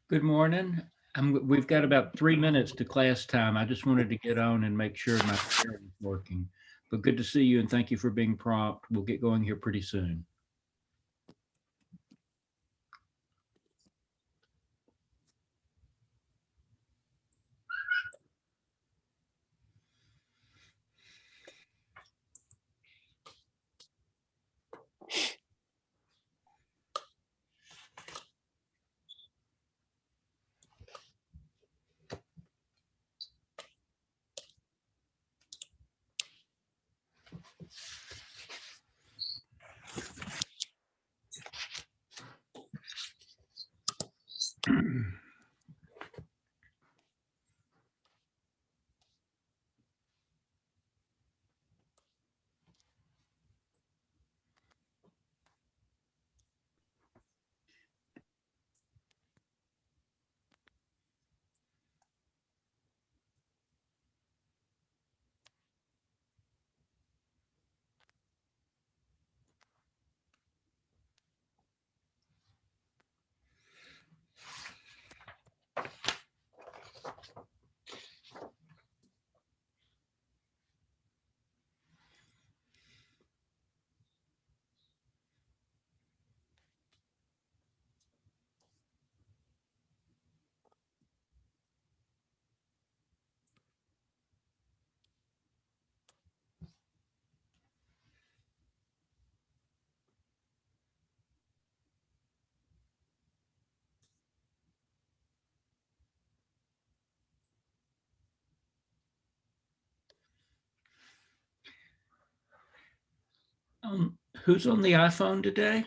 Good morning. We've got about 3 minutes to class time. I just wanted to get on and make sure my share is working. But good to see you and thank you for being prompt. We'll get going here pretty soon. Who's on the iPhone today?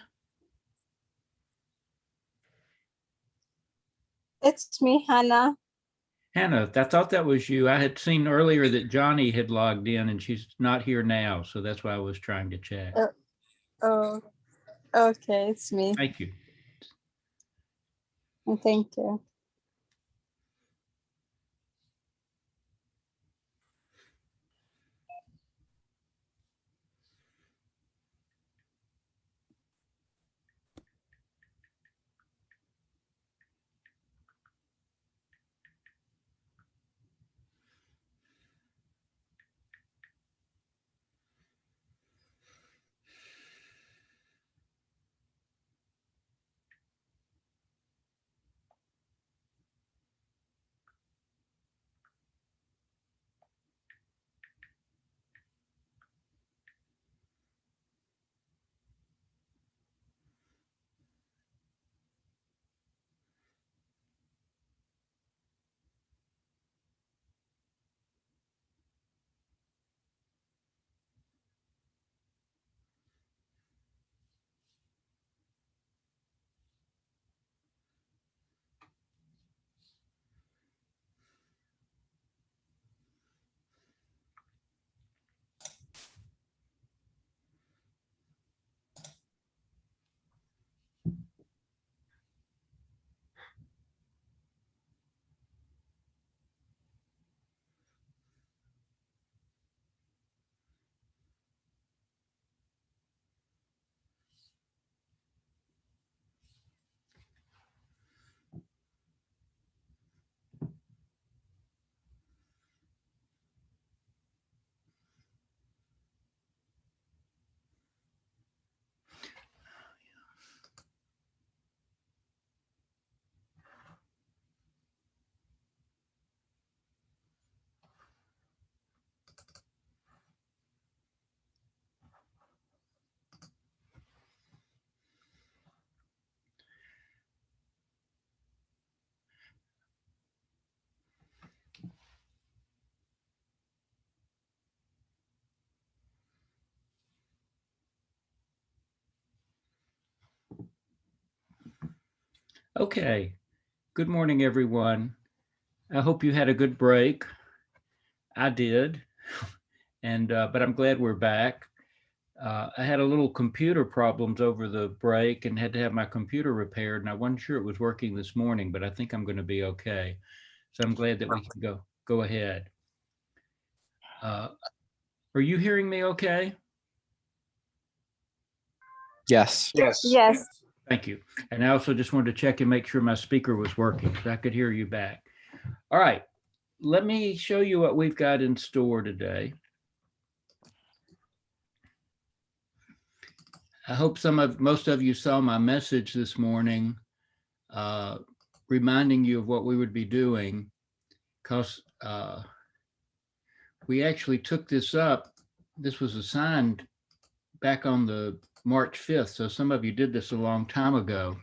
It's me, Hannah. Hannah, I thought that was you. I had seen earlier that Johnny had logged in and she's not here now. So that's why I was trying to check. Oh, okay, it's me. Thank you. Thank you. Okay. Good morning, everyone. I hope you had a good break. I did. But I'm glad we're back. I had a little computer problems over the break and had to have my computer repaired, and I wasn't sure it was working this morning, but I think I'm going to be okay. So I'm glad that we can go ahead. Are you hearing me okay? Yes. Yes. Thank you. And I also just wanted to check and make sure my speaker was working so I could hear you back. All right, let me show you what we've got in store today. I hope most of you saw my message this morning, reminding you of what we would be doing, because we actually took this up. This was assigned back on the March 5th. So some of you did this a long time ago,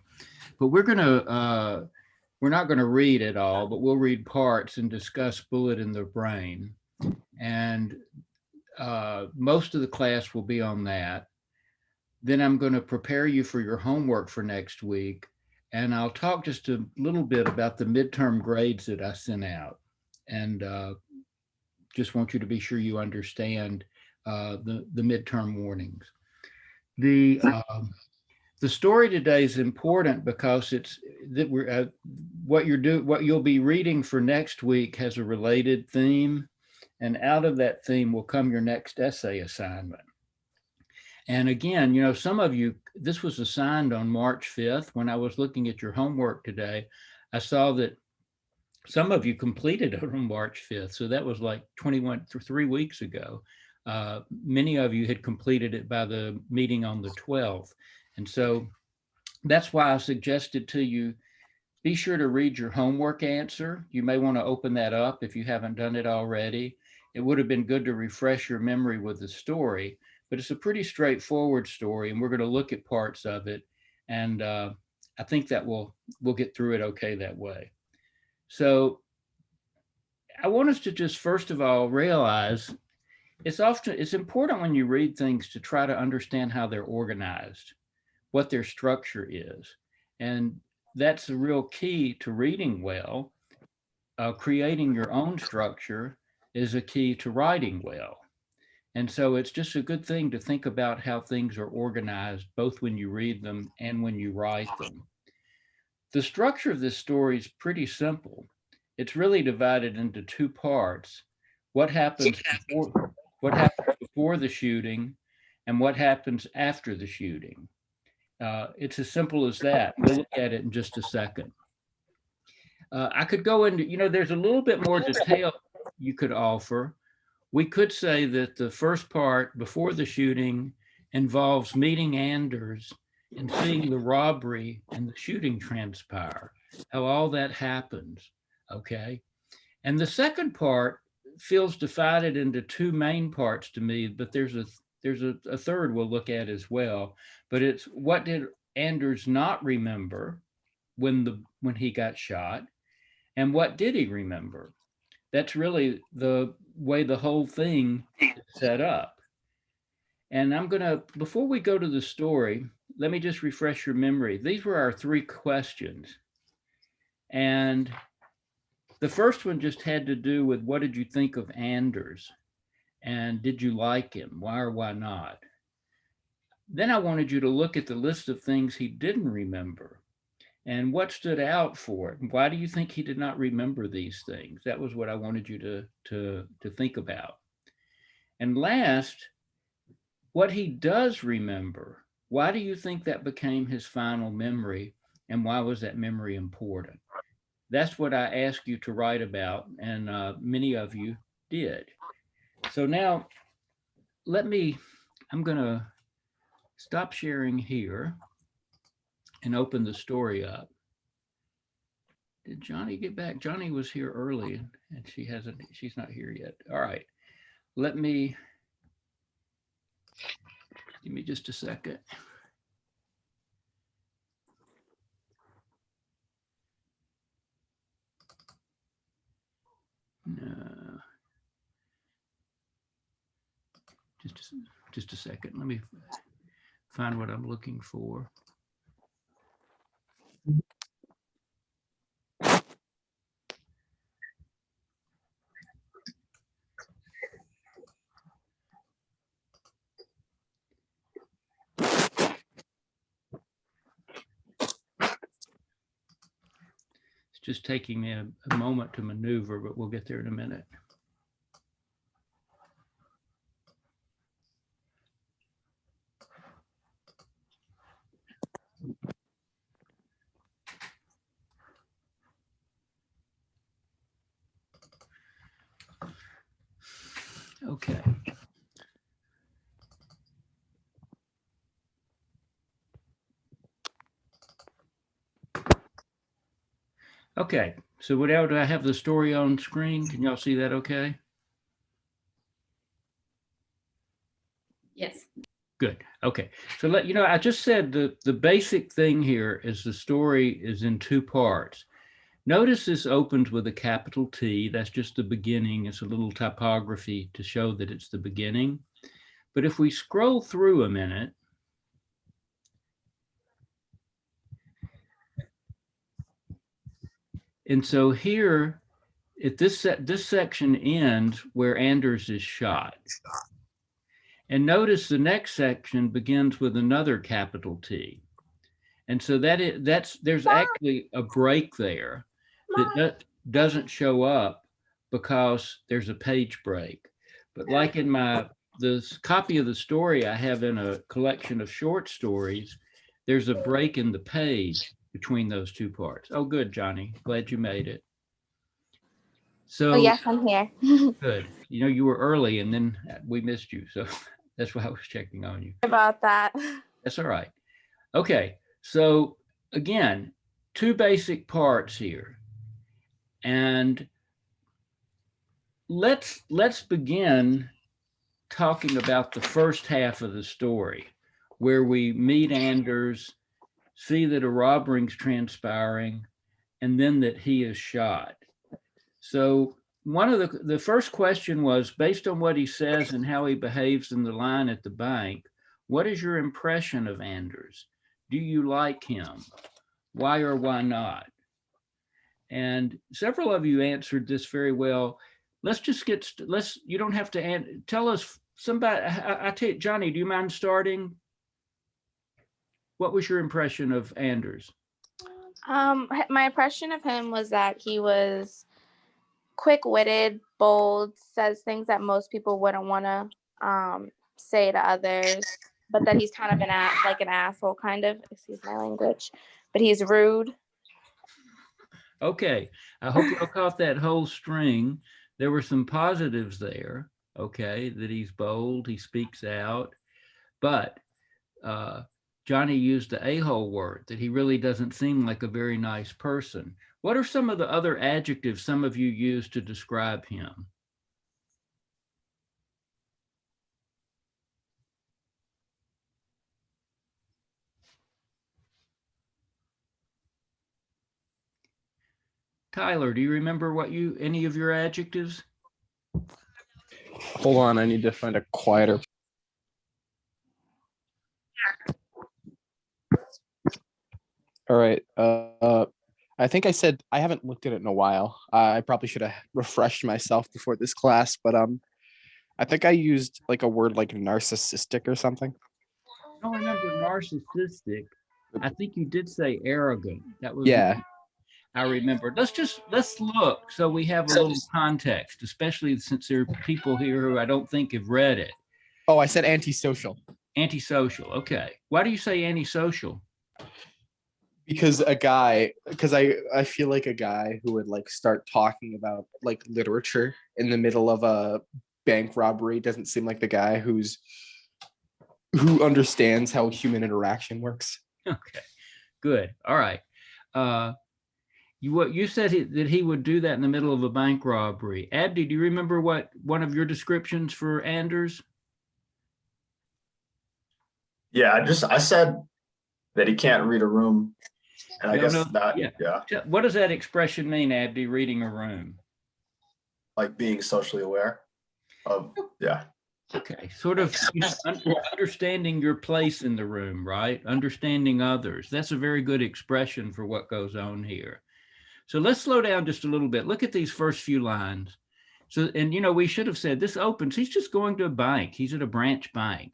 but we're not going to read it all, but we'll read parts and discuss bullet in the brain. And most of the class will be on that. Then I'm going to prepare you for your homework for next week. And I'll talk just a little bit about the midterm grades that I sent out. And just want you to be sure you understand the midterm warnings. The story today is important because it's that what you'll be reading for next week has a related theme, and out of that theme will come your next essay assignment. And again, some of you, this was assigned on March 5th. When I was looking at your homework today, I saw that some of you completed it on March 5th. So that was like 3 weeks ago. Many of you had completed it by the meeting on the 12th. And so that's why I suggested to you, be sure to read your homework answer. You may want to open that up if you haven't done it already. It would have been good to refresh your memory with the story, but it's a pretty straightforward story, and we're going to look at parts of it. And I think that we'll get through it okay that way. So I want us to just first of all realize it's important when you read things to try to understand how they're organized, what their structure is. And that's a real key to reading well. Creating your own structure is a key to writing well. And so it's just a good thing to think about how things are organized, both when you read them and when you write them. The structure of this story is pretty simple. It's really divided into two parts. What happens before the shooting and what happens after the shooting. It's as simple as that. We'll look at it in just a second. I could go into, there's a little bit more detail you could offer. We could say that the first part before the shooting involves meeting Anders and seeing the robbery and the shooting transpire, how all that happens, okay? And the second part feels divided into two main parts to me, but there's a third we'll look at as well. But it's what did Anders not remember when he got shot, and what did he remember? That's really the way the whole thing is set up. And before we go to the story, let me just refresh your memory. These were our three questions. And the first one just had to do with what did you think of Anders? And did you like him? Why or why not? Then I wanted you to look at the list of things he didn't remember and what stood out for it. Why do you think he did not remember these things? That was what I wanted you to think about. And last, what he does remember. Why do you think that became his final memory, and why was that memory important? That's what I asked you to write about, and many of you did. So now I'm going to stop sharing here and open the story up. Did Johnny get back? Johnny was here early and she's not here yet. All right. Give me just a second. No. Just a second. Let me find what I'm looking for. It's just taking me a moment to maneuver, but we'll get there in a minute. Okay. Okay, so without, do I have the story on screen? Can y'all see that okay? Yes. Good. Okay. So I just said the basic thing here is the story is in two parts. Notice this opens with a capital T. That's just the beginning. It's a little typography to show that it's the beginning. But if we scroll through a minute, and so here, this section ends where Anders is shot. And notice the next section begins with another capital T. And so there's actually a break there that doesn't show up because there's a page break. But like in the copy of the story I have in a collection of short stories, there's a break in the page between those two parts. Oh, good, Johnny. Glad you made it. So, oh, yes, I'm here. good. You were early and then we missed you. So that's why I was checking on you. About that. That's all right. Okay. So again, two basic parts here. And let's begin talking about the first half of the story, where we meet Anders, see that a robbery's transpiring, and then that he is shot. So one of the first question was, based on what he says and how he behaves in the line at the bank, what is your impression of Anders? Do you like him? Why or why not? And several of you answered this very well. Let's just you don't have to tell us somebody. I tell you, Johnny, do you mind starting? What was your impression of Anders? My impression of him was that he was quick-witted, bold, says things that most people wouldn't want to say to others, but that he's kind of an asshole, kind of, excuse my language, but he's rude. Okay, I hope you caught that whole string. There were some positives there, okay, that he's bold, he speaks out, but Johnny used the a-hole word, that he really doesn't seem like a very nice person. What are some of the other adjectives some of you use to describe him? Tyler, do you remember any of your adjectives? Hold on, I need to find a quieter. All right. I think I said I haven't looked at it in a while. I probably should have refreshed myself before this class, but I think I used like a word like narcissistic or something. I don't remember narcissistic. I think you did say arrogant. That was Yeah. I remember. Let's look so we have a little context, especially since there are people here who I don't think have read it. Oh, I said antisocial. Antisocial. Okay. Why do you say antisocial? Because I feel like a guy who would like start talking about like literature in the middle of a bank robbery doesn't seem like the guy who understands how human interaction works. Okay. Good. All right. You said that he would do that in the middle of a bank robbery. Abdi, do you remember what one of your descriptions for Anders? Yeah, I said that he can't read a room. And I guess that, yeah, What does that expression mean, Abdi, reading a room? like being socially aware of, yeah. Okay, sort of understanding your place in the room, right? Understanding others. That's a very good expression for what goes on here. So let's slow down just a little bit. Look at these first few lines. So, and we should have said this opens, he's just going to a bank. He's at a branch bank.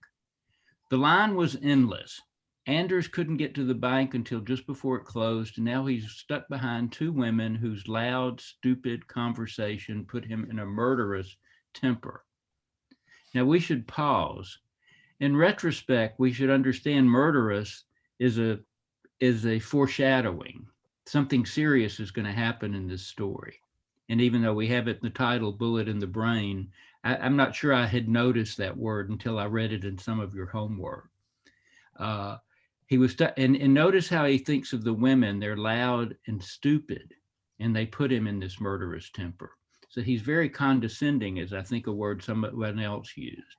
The line was endless. Anders couldn't get to the bank until just before it closed, and now he's stuck behind two women whose loud, stupid conversation put him in a murderous temper. Now we should pause. In retrospect, we should understand murderous is a foreshadowing. Something serious is going to happen in this story. And even though we have it in the title, Bullet in the Brain, I'm not sure I had noticed that word until I read it in some of your homework. He was, and notice how he thinks of the women. They're loud and stupid, and they put him in this murderous temper. So he's very condescending, is I think a word someone else used.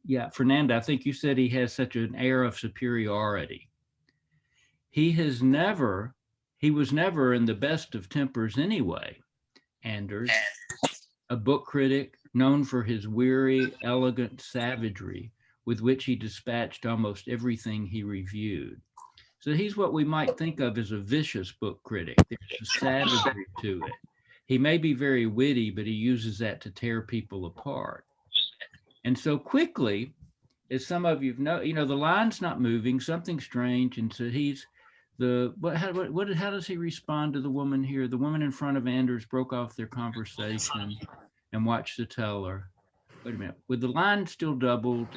Yeah, Fernanda, I think you said he has such an air of superiority. He was never in the best of tempers anyway. Anders, a book critic known for his weary, elegant savagery with which he dispatched almost everything he reviewed. So he's what we might think of as a vicious book critic. There's a savagery to it. He may be very witty, but he uses that to tear people apart. And so quickly, as some of you know, the line's not moving, something strange. And so how does he respond to the woman here? The woman in front of Anders broke off their conversation and watched the teller. Wait a minute. With the line still doubled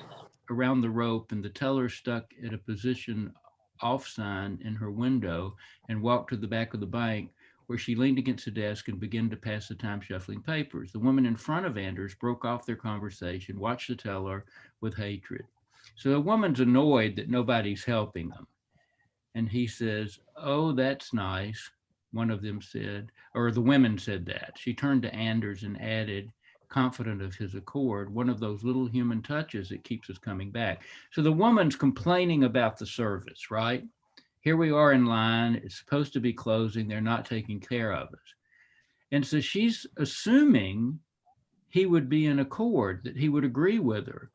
around the rope and the teller stuck at a position off sign in her window, and walked to the back of the bank, where she leaned against the desk and began to pass the time shuffling papers. The woman in front of Anders broke off their conversation, watched the teller with hatred. So the woman's annoyed that nobody's helping them. And he says, "Oh, that's nice," one of them said, or the women said that. She turned to Anders and added, confident of his accord, "One of those little human touches that keeps us coming back." So the woman's complaining about the service, right? Here we are in line, it's supposed to be closing, they're not taking care of us. And so she's assuming he would be in accord, that he would agree with her.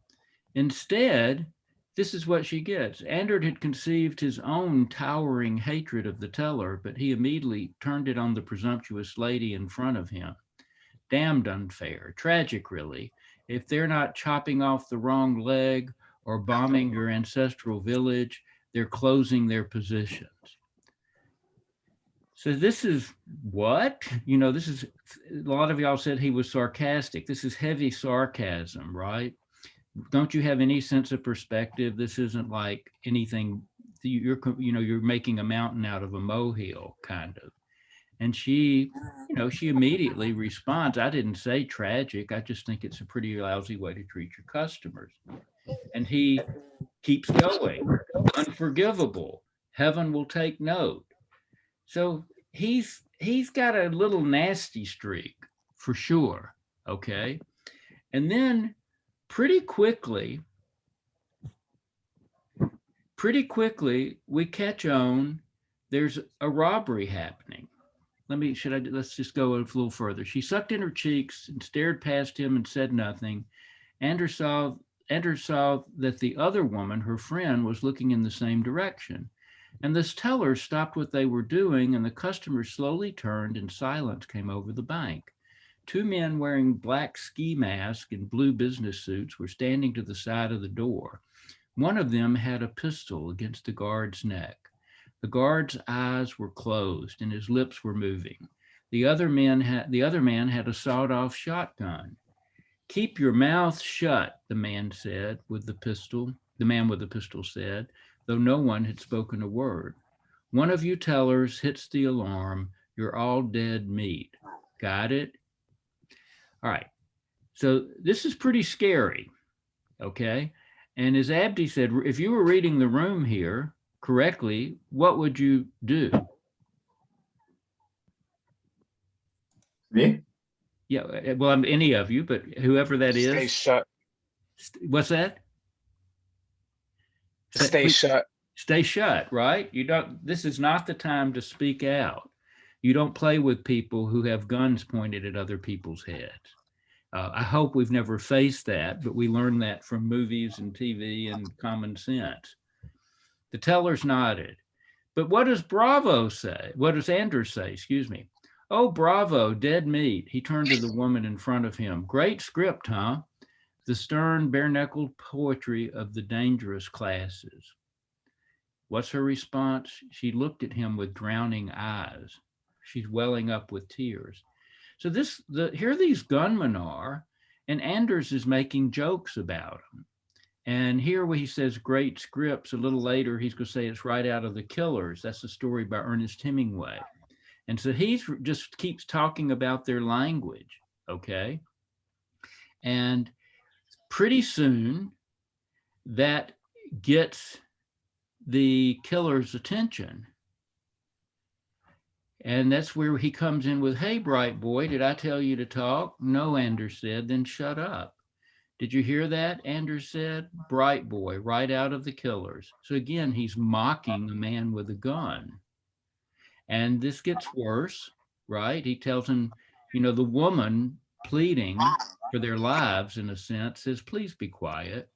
Instead, this is what she gets. Anders had conceived his own towering hatred of the teller, but he immediately turned it on the presumptuous lady in front of him. Damned unfair, tragic really. If they're not chopping off the wrong leg or bombing your ancestral village, they're closing their positions. So this is what? This is, a lot of y'all said he was sarcastic. This is heavy sarcasm, right? Don't you have any sense of perspective? This isn't like anything, you're making a mountain out of a molehill, kind of. And she immediately responds, "I didn't say tragic. I just think it's a pretty lousy way to treat your customers." And he keeps going. "Unforgivable. Heaven will take note." So he's got a little nasty streak for sure. Okay. And then pretty quickly, we catch on there's a robbery happening. Let's just go a little further. She sucked in her cheeks and stared past him and said nothing. Anders saw that the other woman, her friend, was looking in the same direction. And this teller stopped what they were doing, and the customers slowly turned and silence came over the bank. Two men wearing black ski masks and blue business suits were standing to the side of the door. One of them had a pistol against the guard's neck. The guard's eyes were closed and his lips were moving. The other man had a sawed-off shotgun. "Keep your mouth shut," the man with the pistol said, though no one had spoken a word. "One of you tellers hits the alarm, you're all dead meat. Got it?" All right. So this is pretty scary. Okay. And as Abdi said, if you were reading the room here correctly, what would you do? Me? Yeah, well, any of you, but whoever that is. Stay shut. What's that? Stay shut. Stay shut, right? This is not the time to speak out. You don't play with people who have guns pointed at other people's heads. I hope we've never faced that, but we learned that from movies and TV and common sense. The teller's nodded. But what does Bravo say? What does Anders say? Excuse me. "Oh, bravo, dead meat." He turned to the woman in front of him. "Great script, huh? The stern, bare-knuckled poetry of the dangerous classes." What's her response? She looked at him with drowning eyes. She's welling up with tears. So here these gunmen are, and Anders is making jokes about them. And here he says great scripts. A little later, he's going to say it's right out of The Killers. That's a story by Ernest Hemingway. And so he's just keeps talking about their language, okay? And pretty soon that gets the killer's attention. And that's where he comes in with, hey, bright boy, did I tell you to talk? No, Anders said, then shut up. Did you hear that? Anders said, bright boy, right out of the killers. So again, he's mocking a man with a gun. And this gets worse, right? He tells him, you know, the woman pleading for their lives, in a sense, says, please be quiet.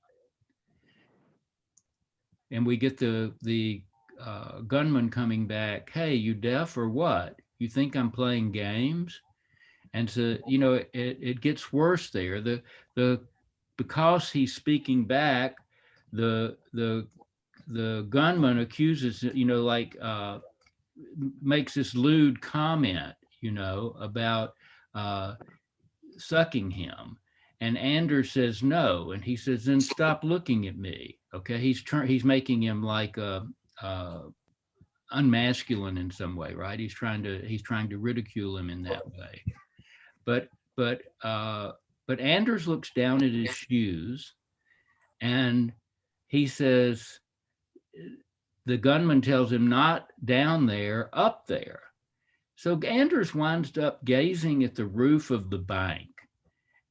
And we get the gunman coming back, hey, you deaf or what? You think I'm playing games? And so, you know, it gets worse there. Because he's speaking back, the gunman accuses, you know, like makes this lewd comment, you know, about sucking him. And Anders says no, and he says, then stop looking at me. Okay, he's making him like unmasculine in some way, right? He's trying to ridicule him in that way. But Anders looks down at his shoes, and he says, the gunman tells him, not down there, up there. So Anders winds up gazing at the roof of the bank,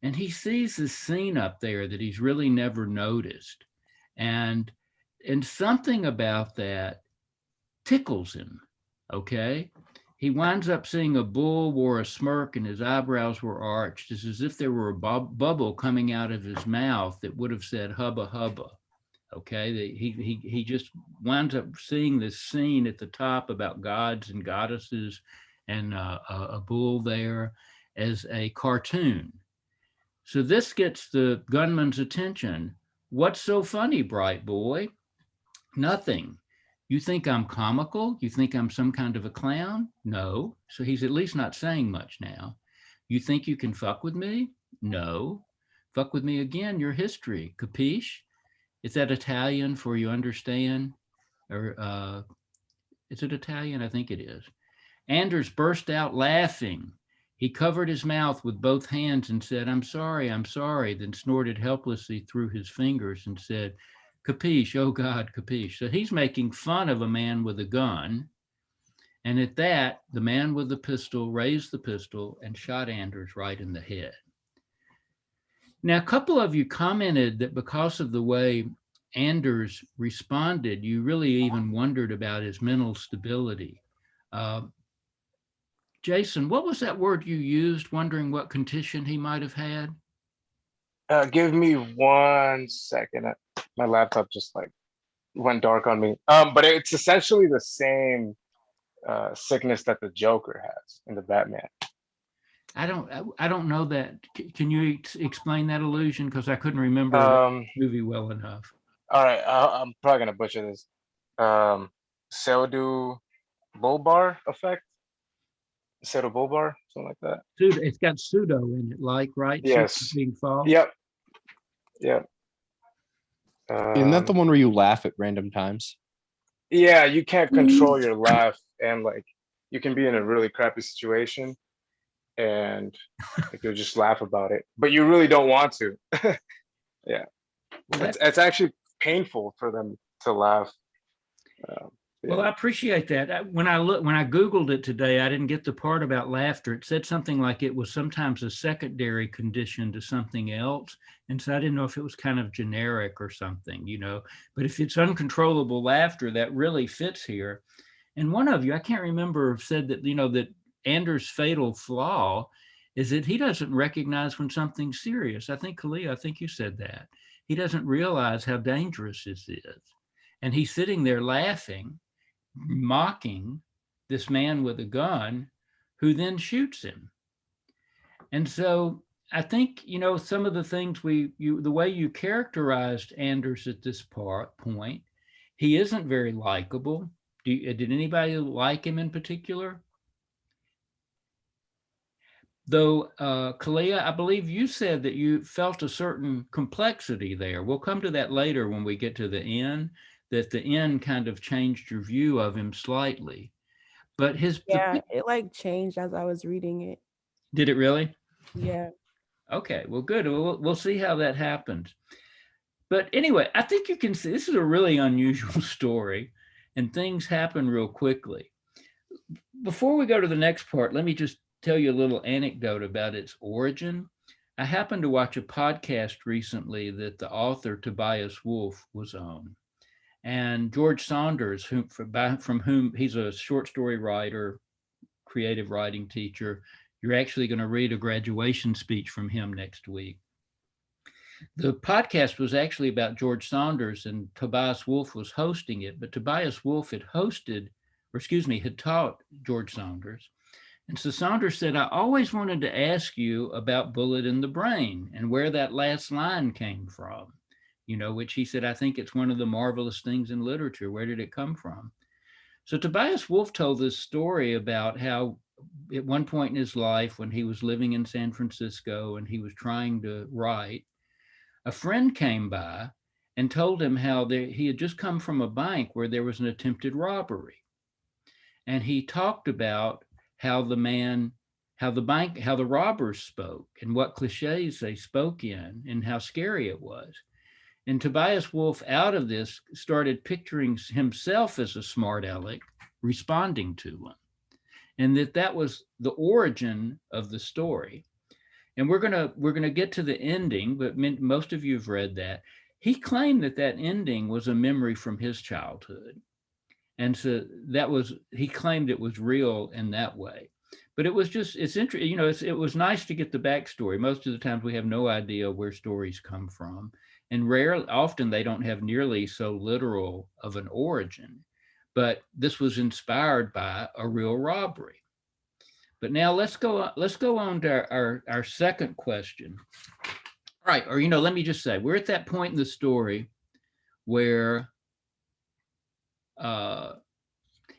and he sees this scene up there that he's really never noticed. And something about that tickles him, okay? He winds up seeing a bull wore a smirk and his eyebrows were arched. It's as if there were a bubble coming out of his mouth that would have said hubba hubba, okay? He just winds up seeing this scene at the top about gods and goddesses and a bull there as a cartoon. So this gets the gunman's attention. What's so funny, bright boy? Nothing. You think I'm comical? You think I'm some kind of a clown? No. So he's at least not saying much now. You think you can fuck with me? No. Fuck with me again, your history. Capiche? Is that Italian for you understand? Or is it Italian? I think it is. Anders burst out laughing. He covered his mouth with both hands and said, I'm sorry, then snorted helplessly through his fingers and said, capiche, oh God, capiche. So he's making fun of a man with a gun. And at that, the man with the pistol raised the pistol and shot Anders right in the head. Now, a couple of you commented that because of the way Anders responded, you really even wondered about his mental stability. Jason, what was that word you used, wondering what condition he might have had? Give me 1 second. My laptop just like went dark on me. But it's essentially the same sickness that the Joker has in the Batman. I don't know that. Can you explain that illusion? Because I couldn't remember the movie well enough. All right, I'm probably gonna butcher this. Pseudo-bulbar effect. Pseudo-bulbar, something like that. It's got pseudo in it, like, right? Yes. Being false. Yep. Isn't that the one where you laugh at random times? Yeah, you can't control your laugh, and like you can be in a really crappy situation, and like, you'll just laugh about it, but you really don't want to. Yeah, it's actually painful for them to laugh. Well, I appreciate that. When I Googled it today, I didn't get the part about laughter. It said something like it was sometimes a secondary condition to something else. And so I didn't know if it was kind of generic or something, you know, but if it's uncontrollable laughter, that really fits here. And one of you, I can't remember, said that, you know, that Anders' fatal flaw is that he doesn't recognize when something's serious. I think, Kalia, I think you said that. He doesn't realize how dangerous this is. And he's sitting there laughing, mocking this man with a gun who then shoots him. And so I think, you know, some of the things the way you characterized Anders at this point, he isn't very likable. Did anybody like him in particular? Though, Kalia, I believe you said that you felt a certain complexity there. We'll come to that later when we get to the end, that the end kind of changed your view of him slightly. But Yeah, it like changed as I was reading it. Did it really? Yeah. Okay, well, good. We'll see how that happens. But anyway, I think you can see this is a really unusual story, and things happen real quickly. Before we go to the next part, let me just tell you a little anecdote about its origin. I happened to watch a podcast recently that the author Tobias Wolff was on. And George Saunders, from whom he's a short story writer, creative writing teacher. You're actually going to read a graduation speech from him next week. The podcast was actually about George Saunders, and Tobias Wolff was hosting it, but Tobias Wolff had taught George Saunders. And so Saunders said, I always wanted to ask you about Bullet in the Brain and where that last line came from, which he said, I think it's one of the marvelous things in literature. Where did it come from? So Tobias Wolff told this story about how at one point in his life, when he was living in San Francisco and he was trying to write, a friend came by and told him how he had just come from a bank where there was an attempted robbery. And he talked about how the robbers spoke and what cliches they spoke in and how scary it was. And Tobias Wolff, out of this, started picturing himself as a smart aleck responding to him. And that was the origin of the story. And we're gonna get to the ending, but most of you have read that. He claimed that ending was a memory from his childhood. And so he claimed it was real in that way. But it was just, it's interesting, it was nice to get the backstory. Most of the times we have no idea where stories come from. And often they don't have nearly so literal of an origin. But this was inspired by a real robbery. But now let's go on to our second question. All right, or let me just say, we're at that point in the story where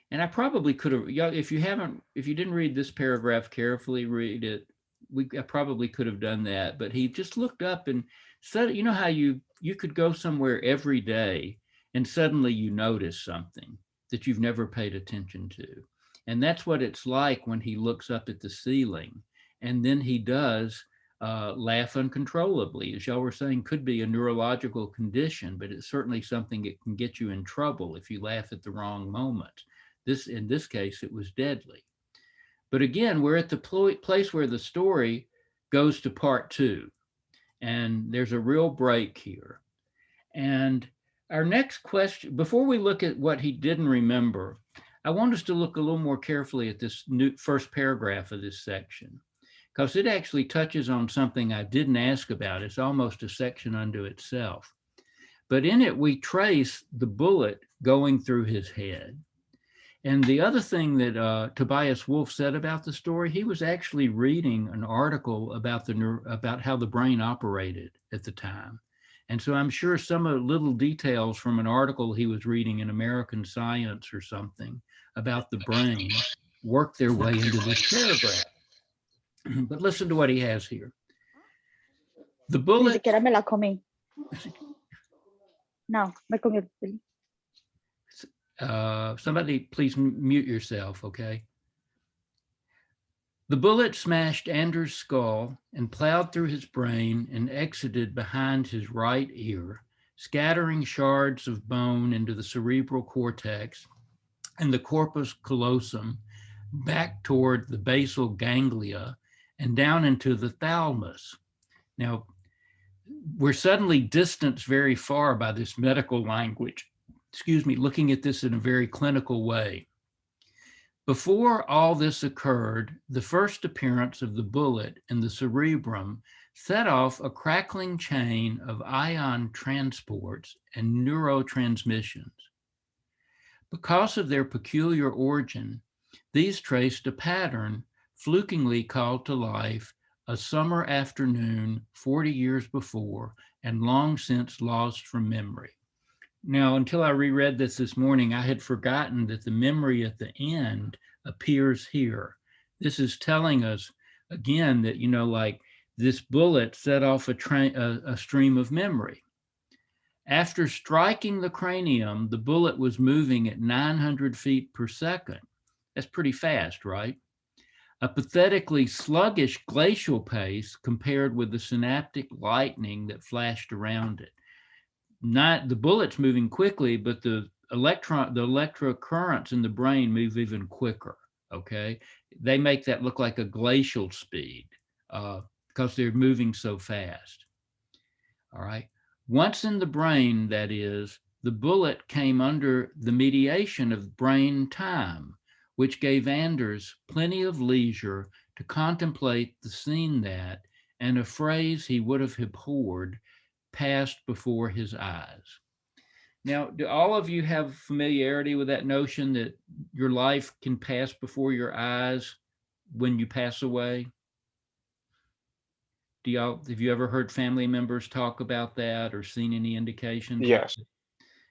and I probably could have, if you didn't read this paragraph carefully, read it. I probably could have done that, but he just looked up and said, how you could go somewhere every day and suddenly you notice something that you've never paid attention to. And that's what it's like when he looks up at the ceiling. And then he does laugh uncontrollably, as y'all were saying, could be a neurological condition, but it's certainly something that can get you in trouble if you laugh at the wrong moment. In this case, it was deadly. But again, we're at the place where the story goes to part two. And there's a real break here. And our next question, before we look at what he didn't remember, I want us to look a little more carefully at this first paragraph of this section, because it actually touches on something I didn't ask about. It's almost a section unto itself. But in it, we trace the bullet going through his head. And the other thing that Tobias Wolff said about the story, he was actually reading an article about how the brain operated at the time. And so I'm sure some of the little details from an article he was reading in American Science or something about the brain worked their way into this paragraph. But listen to what he has here. The bullet. Ni siquiera me la comí. No, me comí. Somebody please mute yourself, okay? The bullet smashed Anders' skull and plowed through his brain and exited behind his right ear, scattering shards of bone into the cerebral cortex and the corpus callosum back toward the basal ganglia and down into the thalamus. Now, we're suddenly distanced very far by this medical language. Looking at this in a very clinical way. Before all this occurred, the first appearance of the bullet in the cerebrum set off a crackling chain of ion transports and neurotransmissions. Because of their peculiar origin, these traced a pattern flukingly called to life a summer afternoon 40 years before and long since lost from memory. Now, until I reread this morning, I had forgotten that the memory at the end appears here. This is telling us, again, that, like this bullet set off a stream of memory. After striking the cranium, the bullet was moving at 900 feet per second, That's pretty fast, right? A pathetically sluggish glacial pace compared with the synaptic lightning that flashed around it. Not the bullets moving quickly, but the electrocurrents in the brain move even quicker. Okay, they make that look like a glacial speed because they're moving so fast. All right. Once in the brain, that is, the bullet came under the mediation of brain time, which gave Anders plenty of leisure to contemplate the scene that, and a phrase he would have abhorred, passed before his eyes. Now, do all of you have familiarity with that notion that your life can pass before your eyes when you pass away? Have you ever heard family members talk about that or seen any indications? Yes.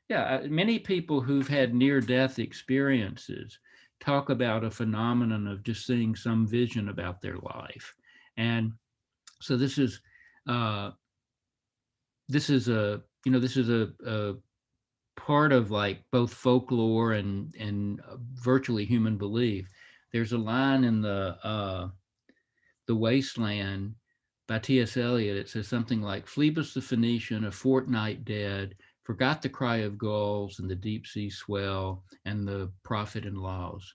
Yeah, many people who've had near-death experiences talk about a phenomenon of just seeing some vision about their life. And so this is a part of like both folklore and virtually human belief. There's a line in the Wasteland by T.S. Eliot. It says something like, Phoebus the Phoenician, a fortnight dead, forgot the cry of gulls and the deep sea swell and the prophet-in-laws.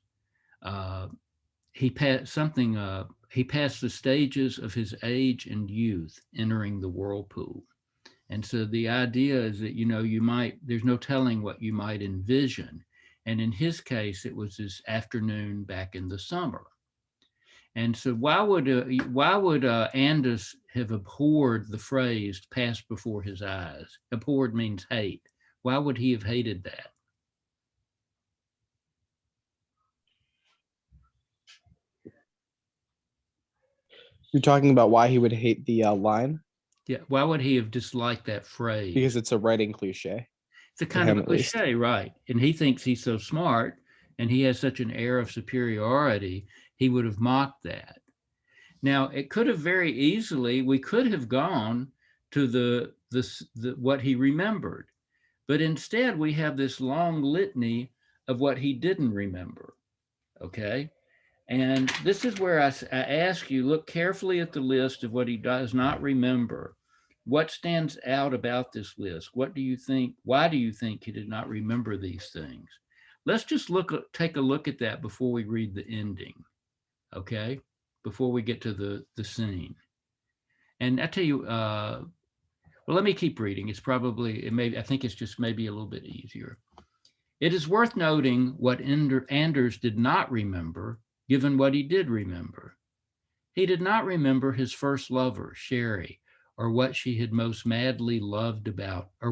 He passed the stages of his age and youth, entering the whirlpool. And so the idea is that, there's no telling what you might envision. And in his case, it was this afternoon back in the summer. And so why would Anders have abhorred the phrase "passed before his eyes"? Abhorred means hate. Why would he have hated that? You're talking about why he would hate the line? Yeah. Why would he have disliked that phrase? Because it's a writing cliche. It's a kind of a cliche, right? And he thinks he's so smart and he has such an air of superiority, he would have mocked that. Now, it could have we could have gone to the what he remembered, but instead we have this long litany of what he didn't remember, okay? And this is where I ask you, look carefully at the list of what he does not remember. What stands out about this list? What do you think? Why do you think he did not remember these things? Let's just take a look at that before we read the ending, okay? Before we get to the scene. And I tell you, well, let me keep reading. I think it's just maybe a little bit easier. It is worth noting what Anders did not remember, given what he did remember. He did not remember his first lover, Sherry, or what he had most madly loved about her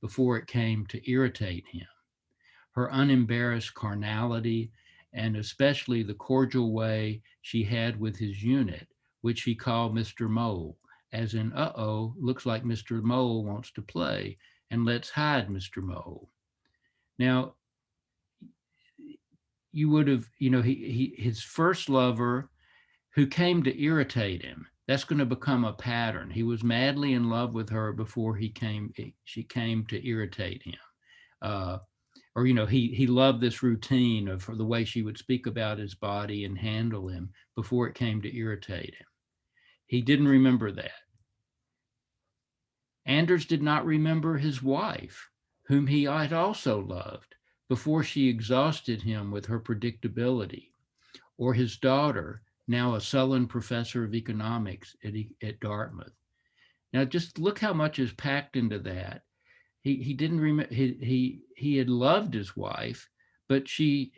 before it came to irritate him. Her unembarrassed carnality, and especially the cordial way she had with his unit, which he called Mr. Mole, as in, uh-oh, looks like Mr. Mole wants to play, and let's hide Mr. Mole. Now, you would have, his first lover who came to irritate him, that's going to become a pattern. He was madly in love with her before she came to irritate him. He loved this routine of the way she would speak about his body and handle him before it came to irritate him. He didn't remember that. Anders did not remember his wife, whom he had also loved, before she exhausted him with her predictability, or his daughter, now a sullen professor of economics at Dartmouth. Now, just look how much is packed into that. He didn't remember. He had loved his wife, but she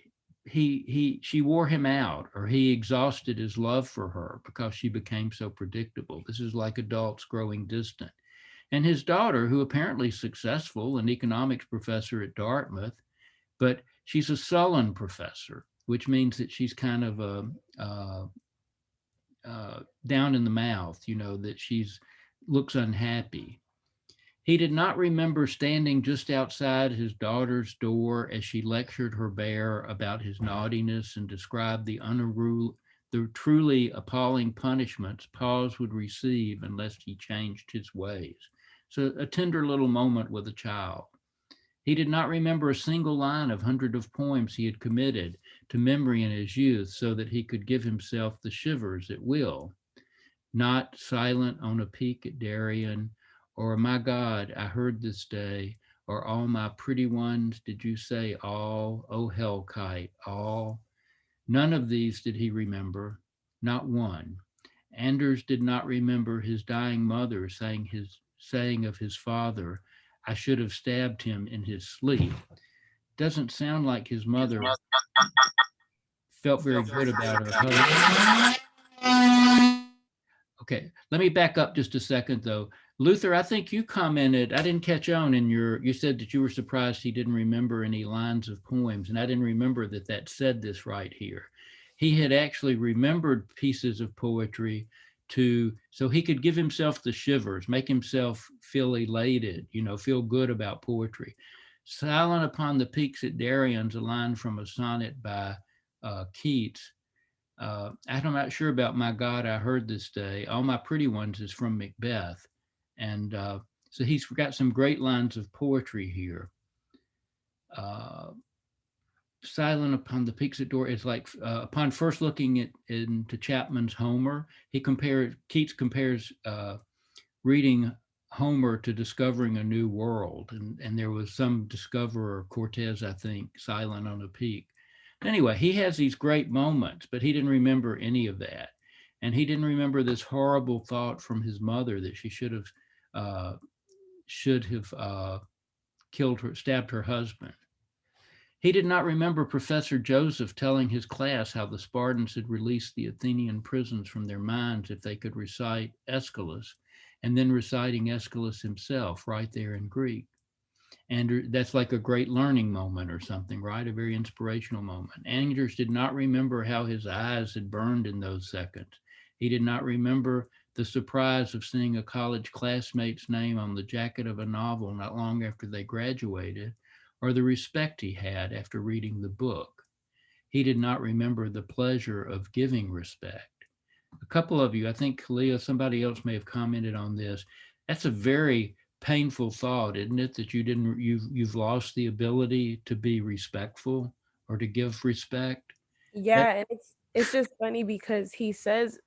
wore him out, or he exhausted his love for her because she became so predictable. This is like adults growing distant. And his daughter, who apparently is successful, an economics professor at Dartmouth, but she's a sullen professor, which means that she's kind of down in the mouth, that looks unhappy. He did not remember standing just outside his daughter's door as she lectured her bear about his naughtiness and described the truly appalling punishments Paws would receive unless he changed his ways. So a tender little moment with a child. He did not remember a single line of hundreds of poems he had committed to memory in his youth so that he could give himself the shivers at will. Not silent on a peak at Darien, or my God, I heard this day, or all my pretty ones, did you say all? Oh, hell kite, all. None of these did he remember, not one. Anders did not remember his dying mother saying of his father, I should have stabbed him in his sleep. Doesn't sound like his mother felt very good about her husband. Okay, let me back up just a second though. Luther, I think you commented, I didn't catch on in you said that you were surprised he didn't remember any lines of poems, and I didn't remember that said this right here. He had actually remembered pieces of poetry so he could give himself the shivers, make himself feel elated, feel good about poetry. Silent upon the peaks at Darien's, a line from a sonnet by Keats. I'm not sure about my God, I heard this day. All my pretty ones is from Macbeth. And so he's got some great lines of poetry here. Silent upon the peaks at door is like upon first looking into Chapman's Homer, Keats compares reading Homer to discovering a new world. And there was some discoverer, Cortez, I think, silent on a peak. Anyway, he has these great moments, but he didn't remember any of that. And he didn't remember this horrible thought from his mother that she should have stabbed her husband. He did not remember Professor Joseph telling his class how the Spartans had released the Athenian prisons from their minds if they could recite Aeschylus, and then reciting Aeschylus himself right there in Greek. And that's like a great learning moment or something, right? A very inspirational moment. Anders did not remember how his eyes had burned in those seconds. He did not remember the surprise of seeing a college classmate's name on the jacket of a novel not long after they graduated, or the respect he had after reading the book. He did not remember the pleasure of giving respect. A couple of you, I think Kalia, somebody else may have commented on this. That's a very painful thought, isn't it? That you've lost the ability to be respectful or to give respect. Yeah, and it's just funny because it says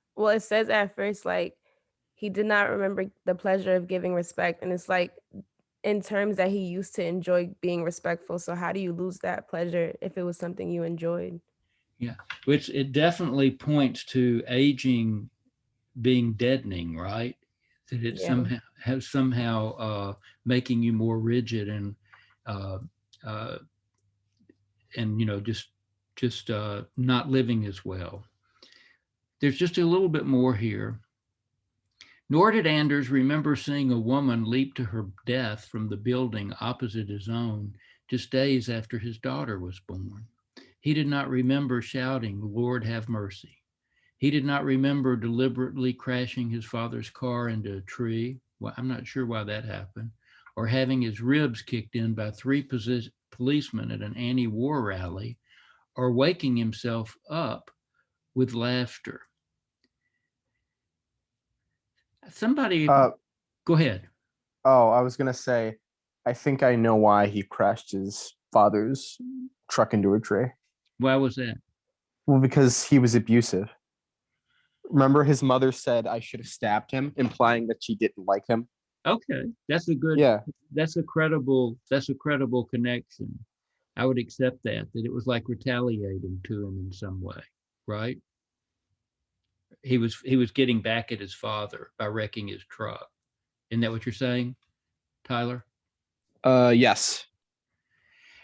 at first like he did not remember the pleasure of giving respect, and it's like in terms that he used to enjoy being respectful. So how do you lose that pleasure if it was something you enjoyed? Yeah, which it definitely points to aging being deadening, right? That it somehow making you more rigid and just not living as well. There's just a little bit more here. Nor did Anders remember seeing a woman leap to her death from the building opposite his own just days after his daughter was born. He did not remember shouting, Lord have mercy. He did not remember deliberately crashing his father's car into a tree. Well, I'm not sure why that happened. Or having his ribs kicked in by 3 policemen at an anti-war rally, or waking himself up with laughter. Somebody, go ahead. Oh, I was going to say, I think I know why he crashed his father's truck into a tree. Why was that? Well, because he was abusive. Remember, his mother said I should have stabbed him, implying that she didn't like him. Okay, that's a good. Yeah, that's a credible connection. I would accept that it was like retaliating to him in some way, right? He was getting back at his father by wrecking his truck. Isn't that what you're saying, Tyler? Yes.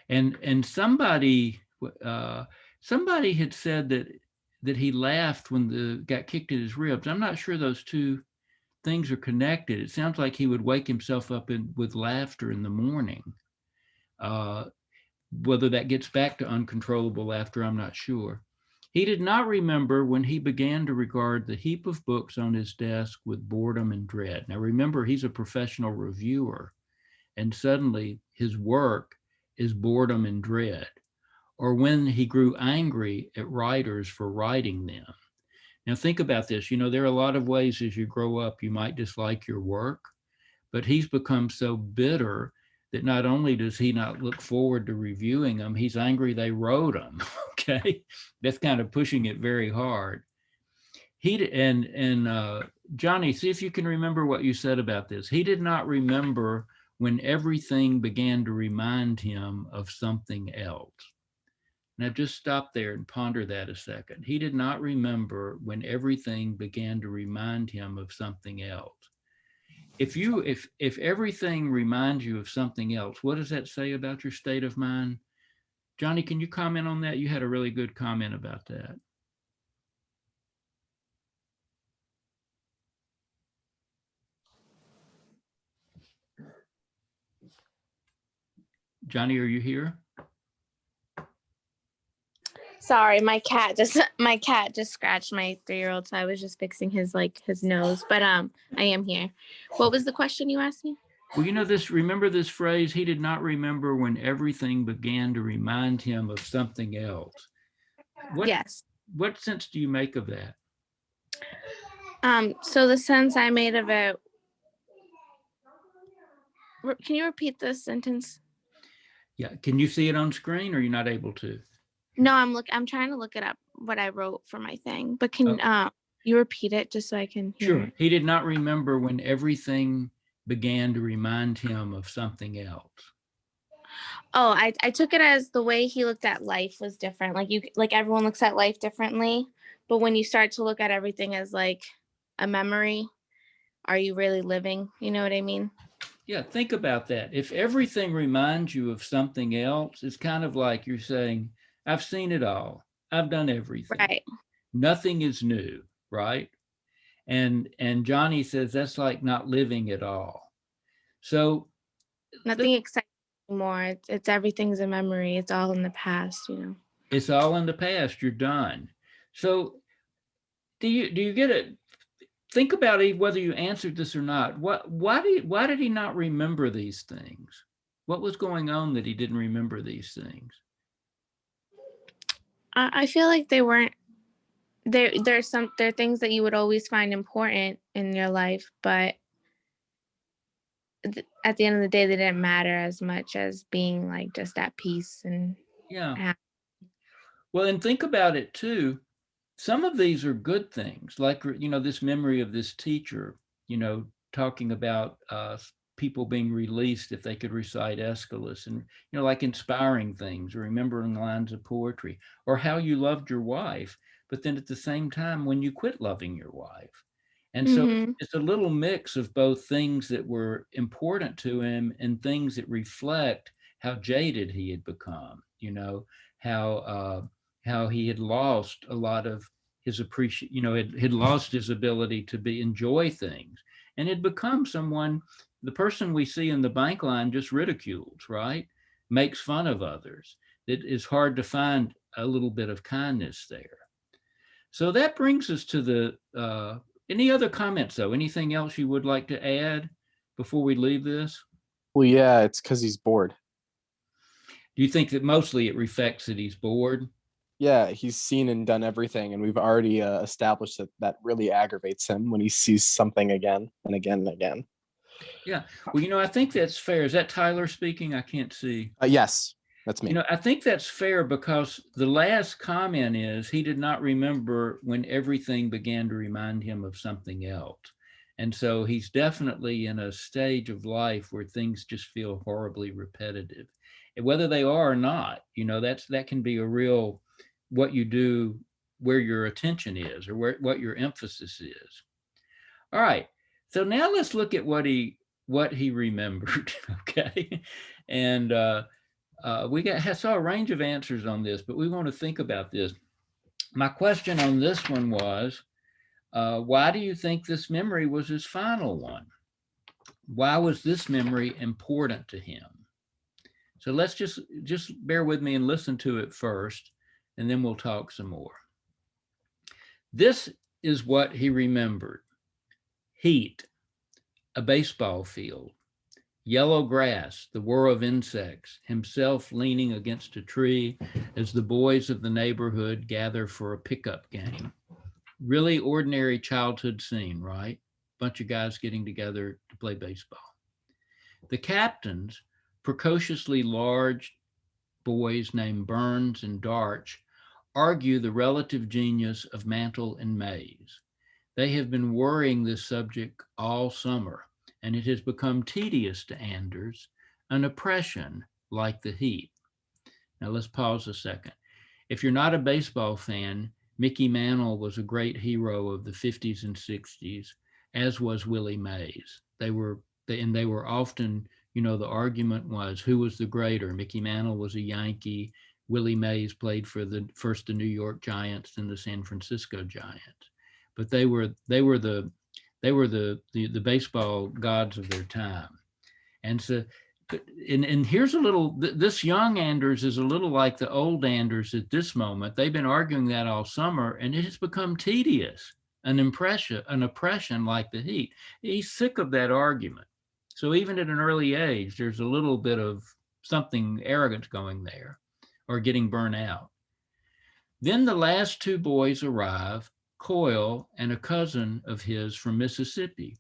And somebody had said that he laughed when got kicked in his ribs. I'm not sure those two things are connected. It sounds like he would wake himself up with laughter in the morning. Whether that gets back to uncontrollable laughter, I'm not sure. He did not remember when he began to regard the heap of books on his desk with boredom and dread. Now remember, he's a professional reviewer, and suddenly his work is boredom and dread. Or when he grew angry at writers for writing them. Now think about this, there are a lot of ways as you grow up, you might dislike your work, but he's become so bitter that not only does he not look forward to reviewing them, he's angry they wrote them. Okay, that's kind of pushing it very hard. Johnny, see if you can remember what you said about this. He did not remember when everything began to remind him of something else. Now just stop there and ponder that a second. He did not remember when everything began to remind him of something else. If everything reminds you of something else, what does that say about your state of mind? Johnny, can you comment on that? You had a really good comment about that. Johnny, are you here? Sorry, my cat just scratched my 3-year-old, so I was just fixing his nose. But I am here. What was the question you asked me? Well, remember this phrase, he did not remember when everything began to remind him of something else. Yes. What sense do you make of that? So the sense I made of it, can you repeat this sentence? Yeah, can you see it on screen or you're not able to? No, I'm trying to look it up, what I wrote for my thing, but can you repeat it just so I can hear Sure. it? He did not remember when everything began to remind him of something else. Oh, I took it as the way he looked at life was different. Like everyone looks at life differently, but when you start to look at everything as like a memory, are you really living? You know what I mean? Yeah, think about that. If everything reminds you of something else, it's kind of like you're saying, I've seen it all. I've done everything. Right. Nothing is new, right? And Johnny says that's like not living at all. So nothing exciting anymore. It's everything's a memory. It's all in the past, you know. It's all in the past. You're done. So do you get it? Think about it, whether you answered this or not. Why did he not remember these things? What was going on that he didn't remember these things? I feel like they weren't there. There are things that you would always find important in your life, but at the end of the day, they didn't matter as much as being like just at peace and happy. Well, and think about it too. Some of these are good things, like, this memory of this teacher, talking about people being released if they could recite Aeschylus, and, like inspiring things or remembering lines of poetry, or how you loved your wife, but then at the same time, when you quit loving your wife. And so it's a little mix of both things that were important to him and things that reflect how jaded he had become, how he had lost a lot of his appreciation, had lost his ability to enjoy things, and had become the person we see in the bank line just ridicules, right? Makes fun of others. It is hard to find a little bit of kindness there. So that brings us to any other comments though? Anything else you would like to add before we leave this? Well, yeah, it's because he's bored. Do you think that mostly it reflects that he's bored? Yeah, he's seen and done everything, and we've already established that really aggravates him when he sees something again and again and again. Yeah, well, I think that's fair. Is that Tyler speaking? I can't see. Yes, that's me. I think that's fair because the last comment is he did not remember when everything began to remind him of something else. And so he's definitely in a stage of life where things just feel horribly repetitive. And whether they are or not, that can be a real, what you do, where your attention is, or what your emphasis is. All right. So now let's look at what he remembered. Okay. And I saw a range of answers on this, but we want to think about this. My question on this one was, why do you think this memory was his final one? Why was this memory important to him? So let's just bear with me and listen to it first, and then we'll talk some more. This is what he remembered. Heat, a baseball field, yellow grass, the whir of insects, himself leaning against a tree as the boys of the neighborhood gather for a pickup game. Really ordinary childhood scene, right? Bunch of guys getting together to play baseball. The captains, precociously large boys named Burns and Darch argue the relative genius of Mantle and Mays. They have been worrying this subject all summer, and it has become tedious to Anders, an oppression like the heat. Now let's pause a second. If you're not a baseball fan, Mickey Mantle was a great hero of the 50s and 60s, as was Willie Mays. They were often, the argument was who was the greater. Mickey Mantle was a Yankee. Willie Mays played for the New York Giants, then the San Francisco Giants. But they were the baseball gods of their time. And so, and here's a little, this young Anders is a little like the old Anders at this moment. They've been arguing that all summer, and it has become tedious, an oppression like the heat. He's sick of that argument. So even at an early age, there's a little bit of something arrogant going there, or getting burnt out. Then the last two boys arrive, Coyle and a cousin of his from Mississippi.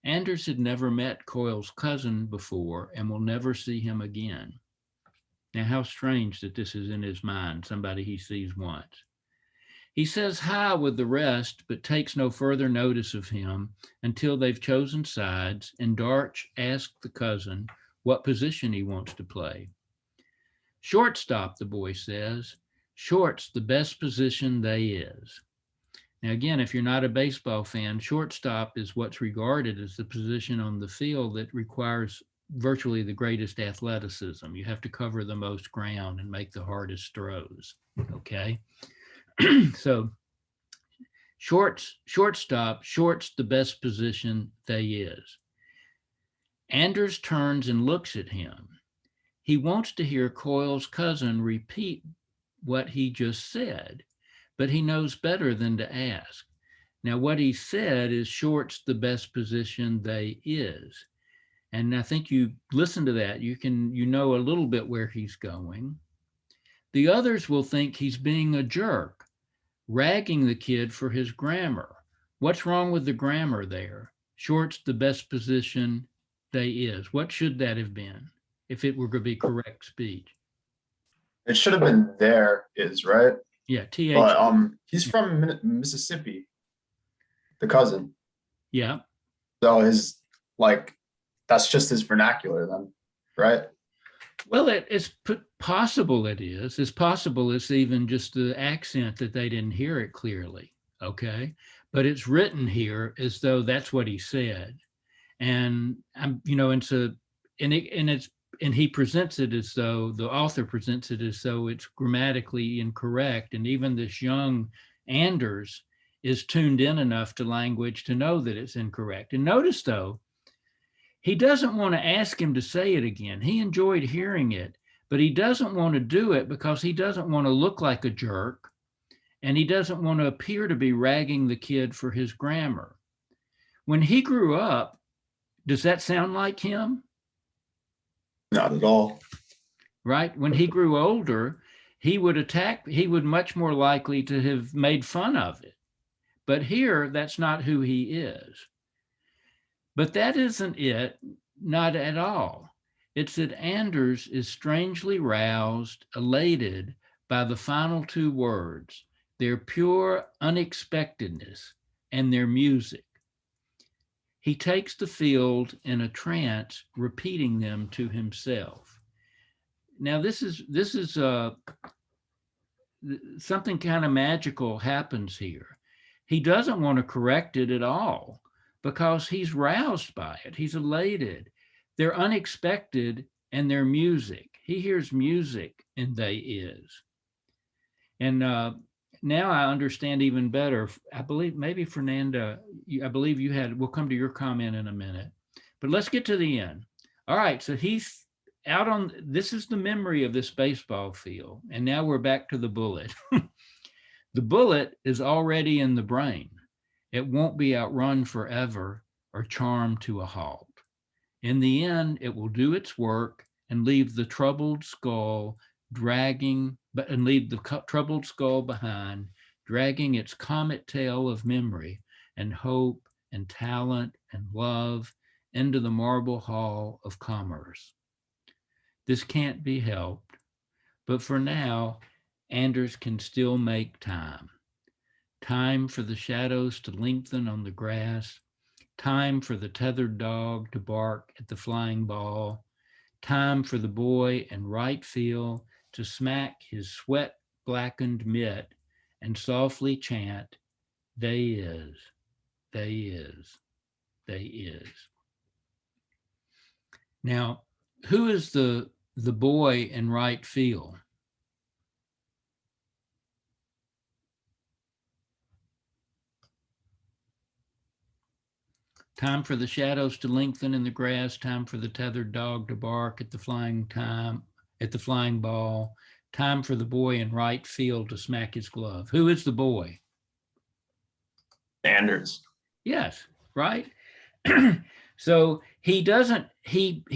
Anders had never met Coyle's cousin before and will never see him again. Now, how strange that this is in his mind, somebody he sees once. He says hi with the rest, but takes no further notice of him until they've chosen sides, and Darch asks the cousin what position he wants to play. Shortstop, the boy says. Short's the best position they is. Now, again, if you're not a baseball fan, shortstop is what's regarded as the position on the field that requires virtually the greatest athleticism. You have to cover the most ground and make the hardest throws, okay? So shortstop, short's the best position they is. Anders turns and looks at him. He wants to hear Coyle's cousin repeat what he just said, but he knows better than to ask. Now, what he said is short's the best position they is. And I think you listen to that, you know a little bit where he's going. The others will think he's being a jerk, ragging the kid for his grammar. What's wrong with the grammar there? Short's the best position they is. What should that have been if it were going to be correct speech? It should have been there is, right? Yeah, TH. But he's from Mississippi, the cousin. Yeah. So that's just his vernacular then, right? Well, it's possible it is. It's possible it's even just the accent that they didn't hear it clearly, okay? But it's written here as though that's what he said. And he presents it as though, the author presents it as though it's grammatically incorrect. And even this young Anders is tuned in enough to language to know that it's incorrect. And notice though, he doesn't want to ask him to say it again. He enjoyed hearing it, but he doesn't want to do it because he doesn't want to look like a jerk, and he doesn't want to appear to be ragging the kid for his grammar. When he grew up, does that sound like him? Not at all. Right? When he grew older, he would much more likely to have made fun of it. But here, that's not who he is. But that isn't it, not at all. It's that Anders is strangely roused, elated by the final two words, their pure unexpectedness and their music. He takes the field in a trance, repeating them to himself. Now, this is something kind of magical happens here. He doesn't want to correct it at all because he's roused by it. He's elated. They're unexpected and they're music. He hears music and they is. And now I understand even better. I believe maybe Fernanda, we'll come to your comment in a minute, but let's get to the end. All right, so he's out on, this is the memory of this baseball field. And now we're back to the bullet. The bullet is already in the brain. It won't be outrun forever or charmed to a halt. In the end, it will do its work and leave the troubled skull behind, dragging its comet tail of memory and hope and talent and love into the marble hall of commerce. This can't be helped, but for now, Anders can still make time. Time for the shadows to lengthen on the grass, time for the tethered dog to bark at the flying ball, time for the boy in right field to smack his sweat-blackened mitt and softly chant, "They is, they is, they is." Now, who is the boy in right field? Time for the shadows to lengthen in the grass, time for the tethered dog to bark at the flying ball, time for the boy in right field to smack his glove. Who is the boy? Anders. Yes, right? So he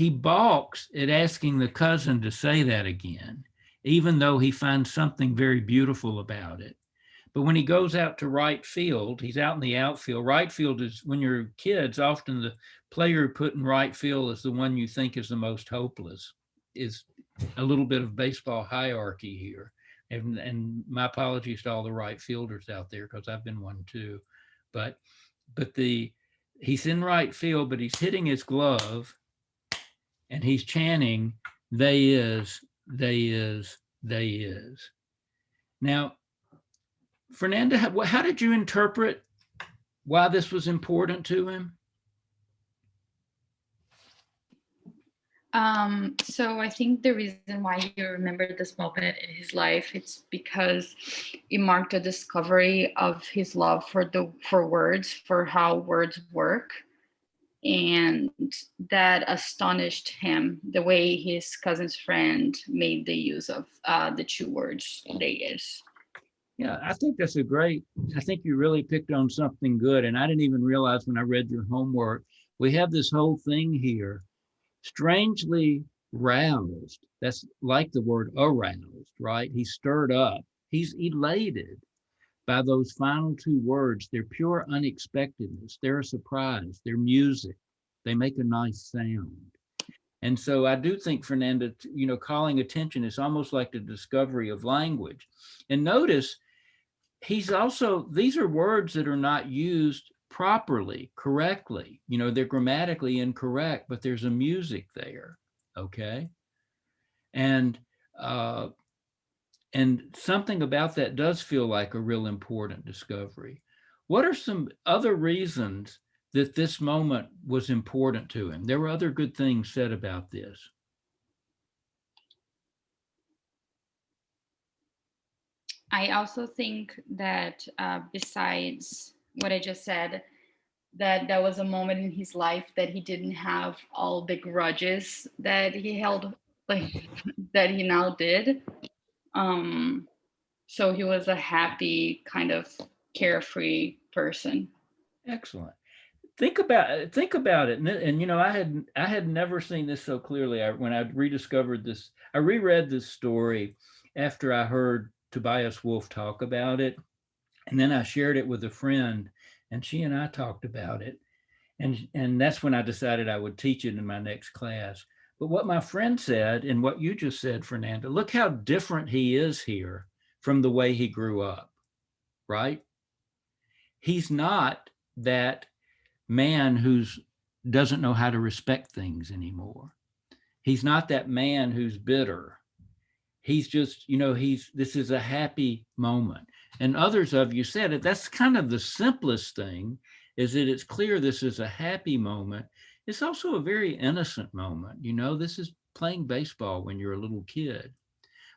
balks at asking the cousin to say that again, even though he finds something very beautiful about it. But when he goes out to right field, he's out in the outfield. Right field is, when you're kids, often the player put in right field is the one you think is the most hopeless. Is a little bit of baseball hierarchy here. And my apologies to all the right fielders out there, because I've been one too. But he's in right field, but he's hitting his glove and he's chanting, "They is, they is, they is." Now, Fernanda, how did you interpret why this was important to him? So I think the reason why he remembered this moment in his life, it's because it marked a discovery of his love for words, for how words work. And that astonished him, the way his cousin's friend made the use of the two words, "they is." Yeah, I think I think you really picked on something good. And I didn't even realize when I read your homework, we have this whole thing here, strangely roused. That's like the word aroused, right? He's stirred up. He's elated by those final two words. They're pure unexpectedness. They're a surprise. They're music. They make a nice sound. And so I do think, Fernanda, calling attention is almost like the discovery of language. And notice, these are words that are not used properly, correctly. They're grammatically incorrect, but there's a music there, okay? And something about that does feel like a real important discovery. What are some other reasons that this moment was important to him? There were other good things said about this. I also think that besides what I just said, that was a moment in his life that he didn't have all the grudges that he held, like that he now did. So he was a happy, kind of carefree person. Excellent. Think about it. And I had never seen this so clearly. When I rediscovered this, I reread this story after I heard Tobias Wolff talk about it. And then I shared it with a friend, and she and I talked about it. And that's when I decided I would teach it in my next class. But what my friend said, and what you just said, Fernanda, look how different he is here from the way he grew up, right? He's not that man who doesn't know how to respect things anymore. He's not that man who's bitter. He's just, this is a happy moment. And others of you said it, that's kind of the simplest thing, is that it's clear this is a happy moment. It's also a very innocent moment. This is playing baseball when you're a little kid,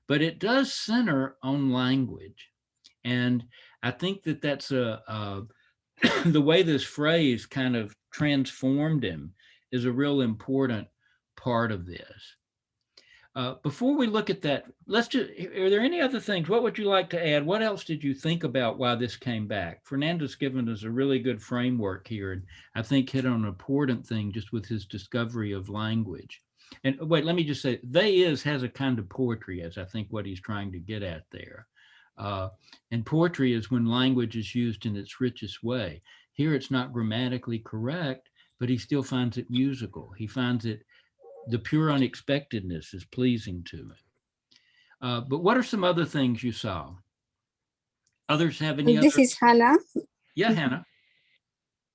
but it does center on language. And I think that that's the way this phrase kind of transformed him is a real important part of this. Before we look at that, are there any other things? What would you like to add? What else did you think about why this came back? Fernando's given us a really good framework here, and I think hit on an important thing just with his discovery of language. And wait, let me just say, "they is" has a kind of poetry, as I think what he's trying to get at there. And poetry is when language is used in its richest way. Here it's not grammatically correct, but he still finds it musical. He finds it the pure unexpectedness is pleasing to him. But what are some other things you saw? Others have any This other? is Hannah. Yeah, Hannah.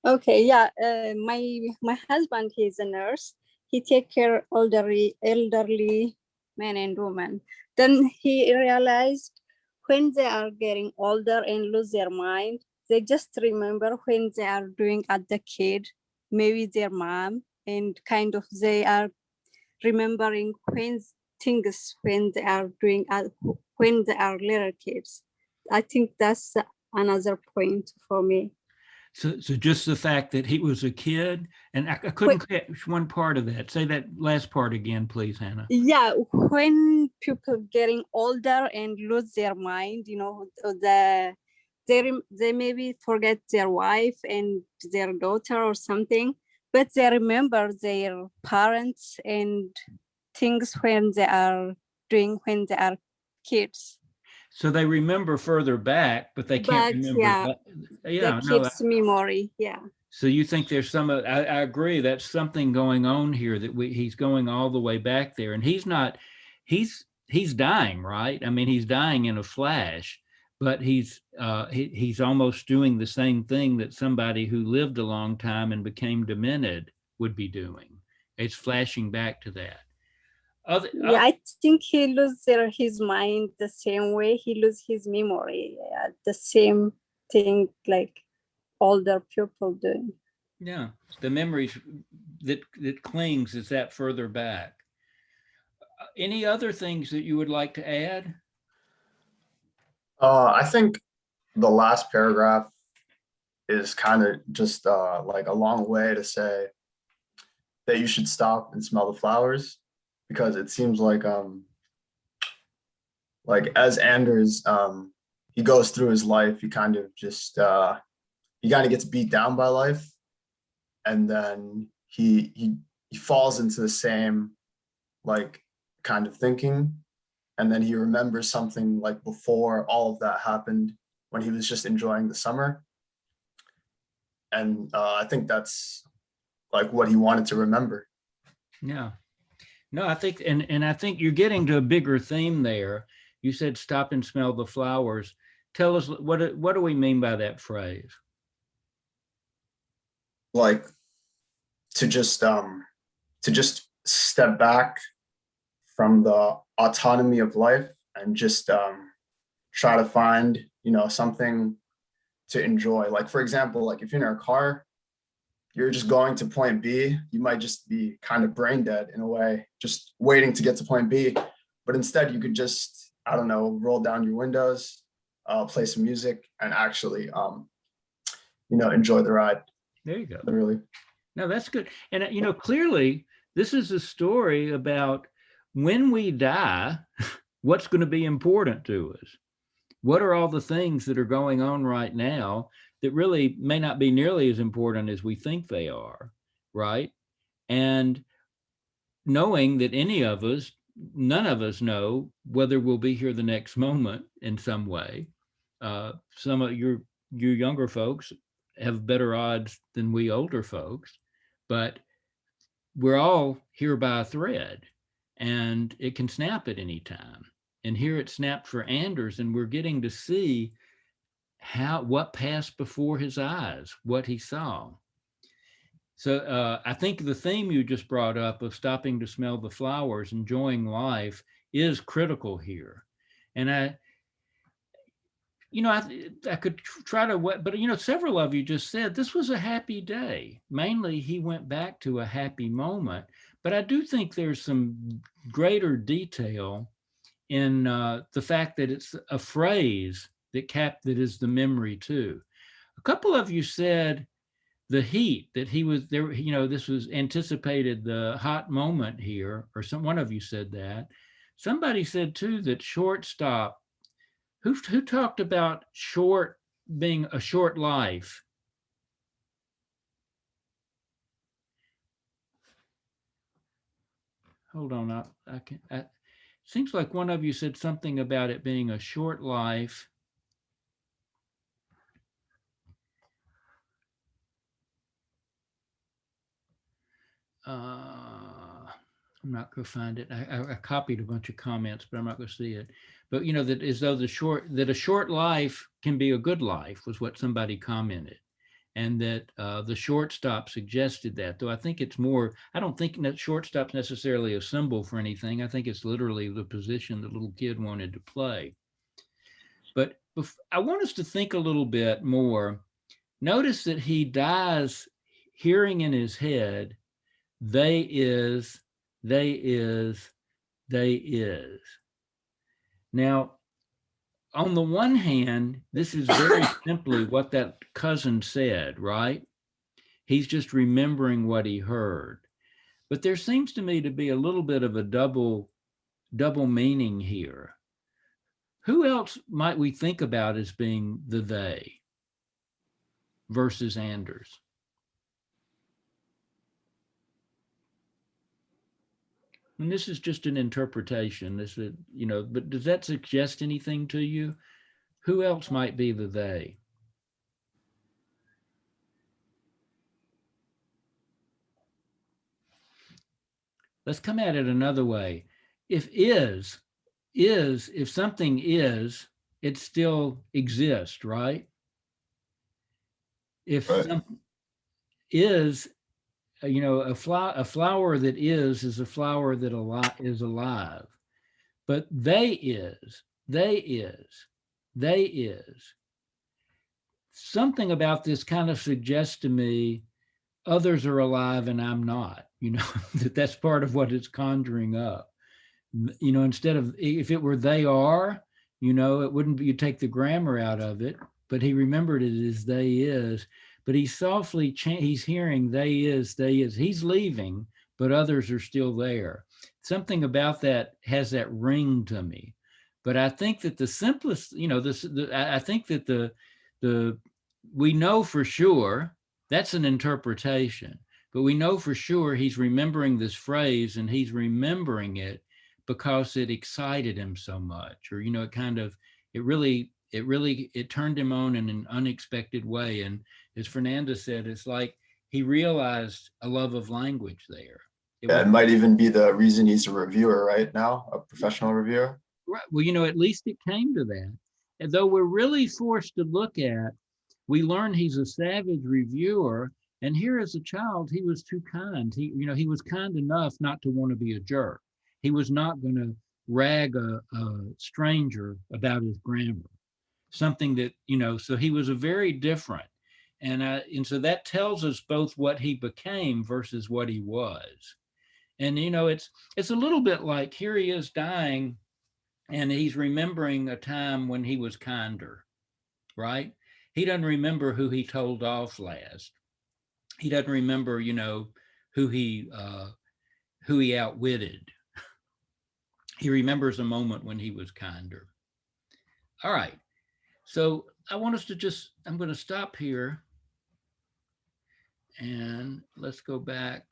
Okay, yeah. My husband, he's a nurse. He take care elderly men and women. Then he realized when they are getting older and lose their mind, they just remember when they are doing as a kid, maybe their mom, and kind of they are remembering when things when they are doing when they are little kids. I think that's another point for me. So just the fact that he was a kid, and I couldn't catch one part of that. Say that last part again, please, Hannah. Yeah, when people getting older and lose their mind, you know, they maybe forget their wife and their daughter or something, but they remember their parents and things when they are doing when they are kids. So they remember further back, but they can't remember. Yeah, yeah, the no. kids' memory. Yeah. So you think there's some? I agree. That's something going on here. That he's going all the way back there, and he's not. He's dying, right? I mean, he's dying in a flash, but he's almost doing the same thing that somebody who lived a long time and became demented would be doing. It's flashing back to that. Yeah, I think he loses his mind the same way he loses his memory. Yeah, the same thing like older people doing. Yeah, the memories that clings is that further back. Any other things that you would like to add? I think the last paragraph is kind of just like a long way to say that you should stop and smell the flowers, because it seems like as Anders he goes through his life, he kind of just he kind of gets beat down by life, and then he falls into the same like kind of thinking, and then he remembers something like before all of that happened, when he was just enjoying the summer. And I think that's like what he wanted to remember. Yeah. No, I think, and I think you're getting to a bigger theme there. You said stop and smell the flowers. Tell us, what do we mean by that phrase? Like to just step back from the autonomy of life and just try to find, you know, something to enjoy. Like, for example, like if you're in a car, you're just going to point B, you might just be kind of brain dead in a way, just waiting to get to point B. But instead you could just, I don't know, roll down your windows, play some music, and actually, you know, enjoy the ride. There you go. Literally. No, that's good. And, you know, clearly this is a story about when we die, what's going to be important to us? What are all the things that are going on right now that really may not be nearly as important as we think they are, right? And knowing that none of us know whether we'll be here the next moment in some way. Some of your younger folks have better odds than we older folks, but we're all here by a thread, and it can snap at any time. And here it snapped for Anders, and we're getting to see what passed before his eyes, what he saw. So I think the theme you just brought up of stopping to smell the flowers, enjoying life, is critical here. And I could try to, but you know, several of you just said this was a happy day. Mainly, he went back to a happy moment. But I do think there's some greater detail in the fact that it's a phrase that is the memory too. A couple of you said the heat that he was there, you know, this was anticipated, the hot moment here, or one of you said that. Somebody said too that shortstop, who talked about short being a short life? Hold on, I can. Seems like one of you said something about it being a short life. I'm not going to find it. I copied a bunch of comments, but I'm not going to see it. But you know, that as though that a short life can be a good life was what somebody commented, and that the shortstop suggested that. Though I think it's more. I don't think that shortstop's necessarily a symbol for anything. I think it's literally the position the little kid wanted to play. But I want us to think a little bit more. Notice that he dies hearing in his head, they is, they is, they is. Now, on the one hand, this is very simply what that cousin said, right? He's just remembering what he heard. But there seems to me to be a little bit of a double meaning here. Who else might we think about as being the they versus Anders? And this is just an interpretation. This is, you know, but does that suggest anything to you? Who else might be the they? Let's come at it another way. If something is, it still exists, right? If Right. something is, you know, a flower that is a flower that is alive. But they is. Something about this kind of suggests to me others are alive and I'm not, you know, that's part of what it's conjuring up. You know, instead of, if it were they are, you know, it wouldn't be, you take the grammar out of it, but he remembered it as they is, but he's softly, he's hearing they is, he's leaving, but others are still there. Something about that has that ring to me. But I think that the simplest, you know, I think that we know for sure that's an interpretation, but we know for sure he's remembering this phrase, and he's remembering it because it excited him so much, or, you know, it turned him on in an unexpected way. And as Fernanda said, it's like he realized a love of language there. It might even be the reason he's a reviewer right now, a professional reviewer. Right. Well, you know, at least it came to that. And though we're really forced to look at, we learn he's a savage reviewer. And here as a child, he was too kind. He was kind enough not to want to be a jerk. He was not going to rag a stranger about his grammar, something that, you know, so he was a very different. And so that tells us both what he became versus what he was. And, you know, it's a little bit like here he is dying and he's remembering a time when he was kinder, right? He doesn't remember who he told off last. He doesn't remember, you know, who he outwitted. He remembers a moment when he was kinder. All right. So I want us to I'm going to stop here and let's go back.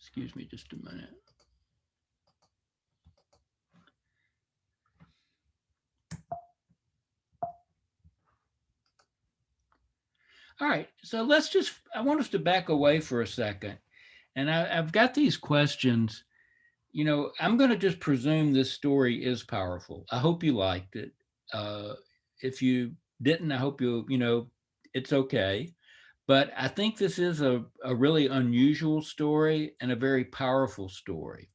Excuse me just a minute. All right, so I want us to back away for a second. And I've got these questions. You know, I'm going to just presume this story is powerful. I hope you liked it. If you didn't, I hope it's okay. But I think this is a really unusual story and a very powerful story.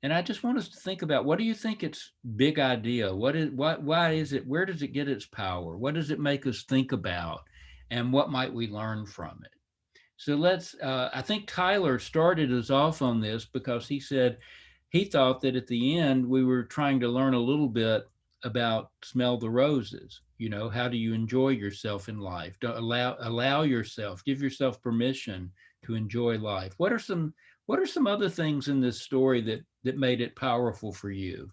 And I just want us to think about, what do you think its big idea? Why is it, where does it get its power? What does it make us think about? And what might we learn from it? So I think Tyler started us off on this because he said he thought that at the end we were trying to learn a little bit about smell the roses. You know, how do you enjoy yourself in life? Don't allow yourself, give yourself permission to enjoy life. What are some other things in this story that made it powerful for you?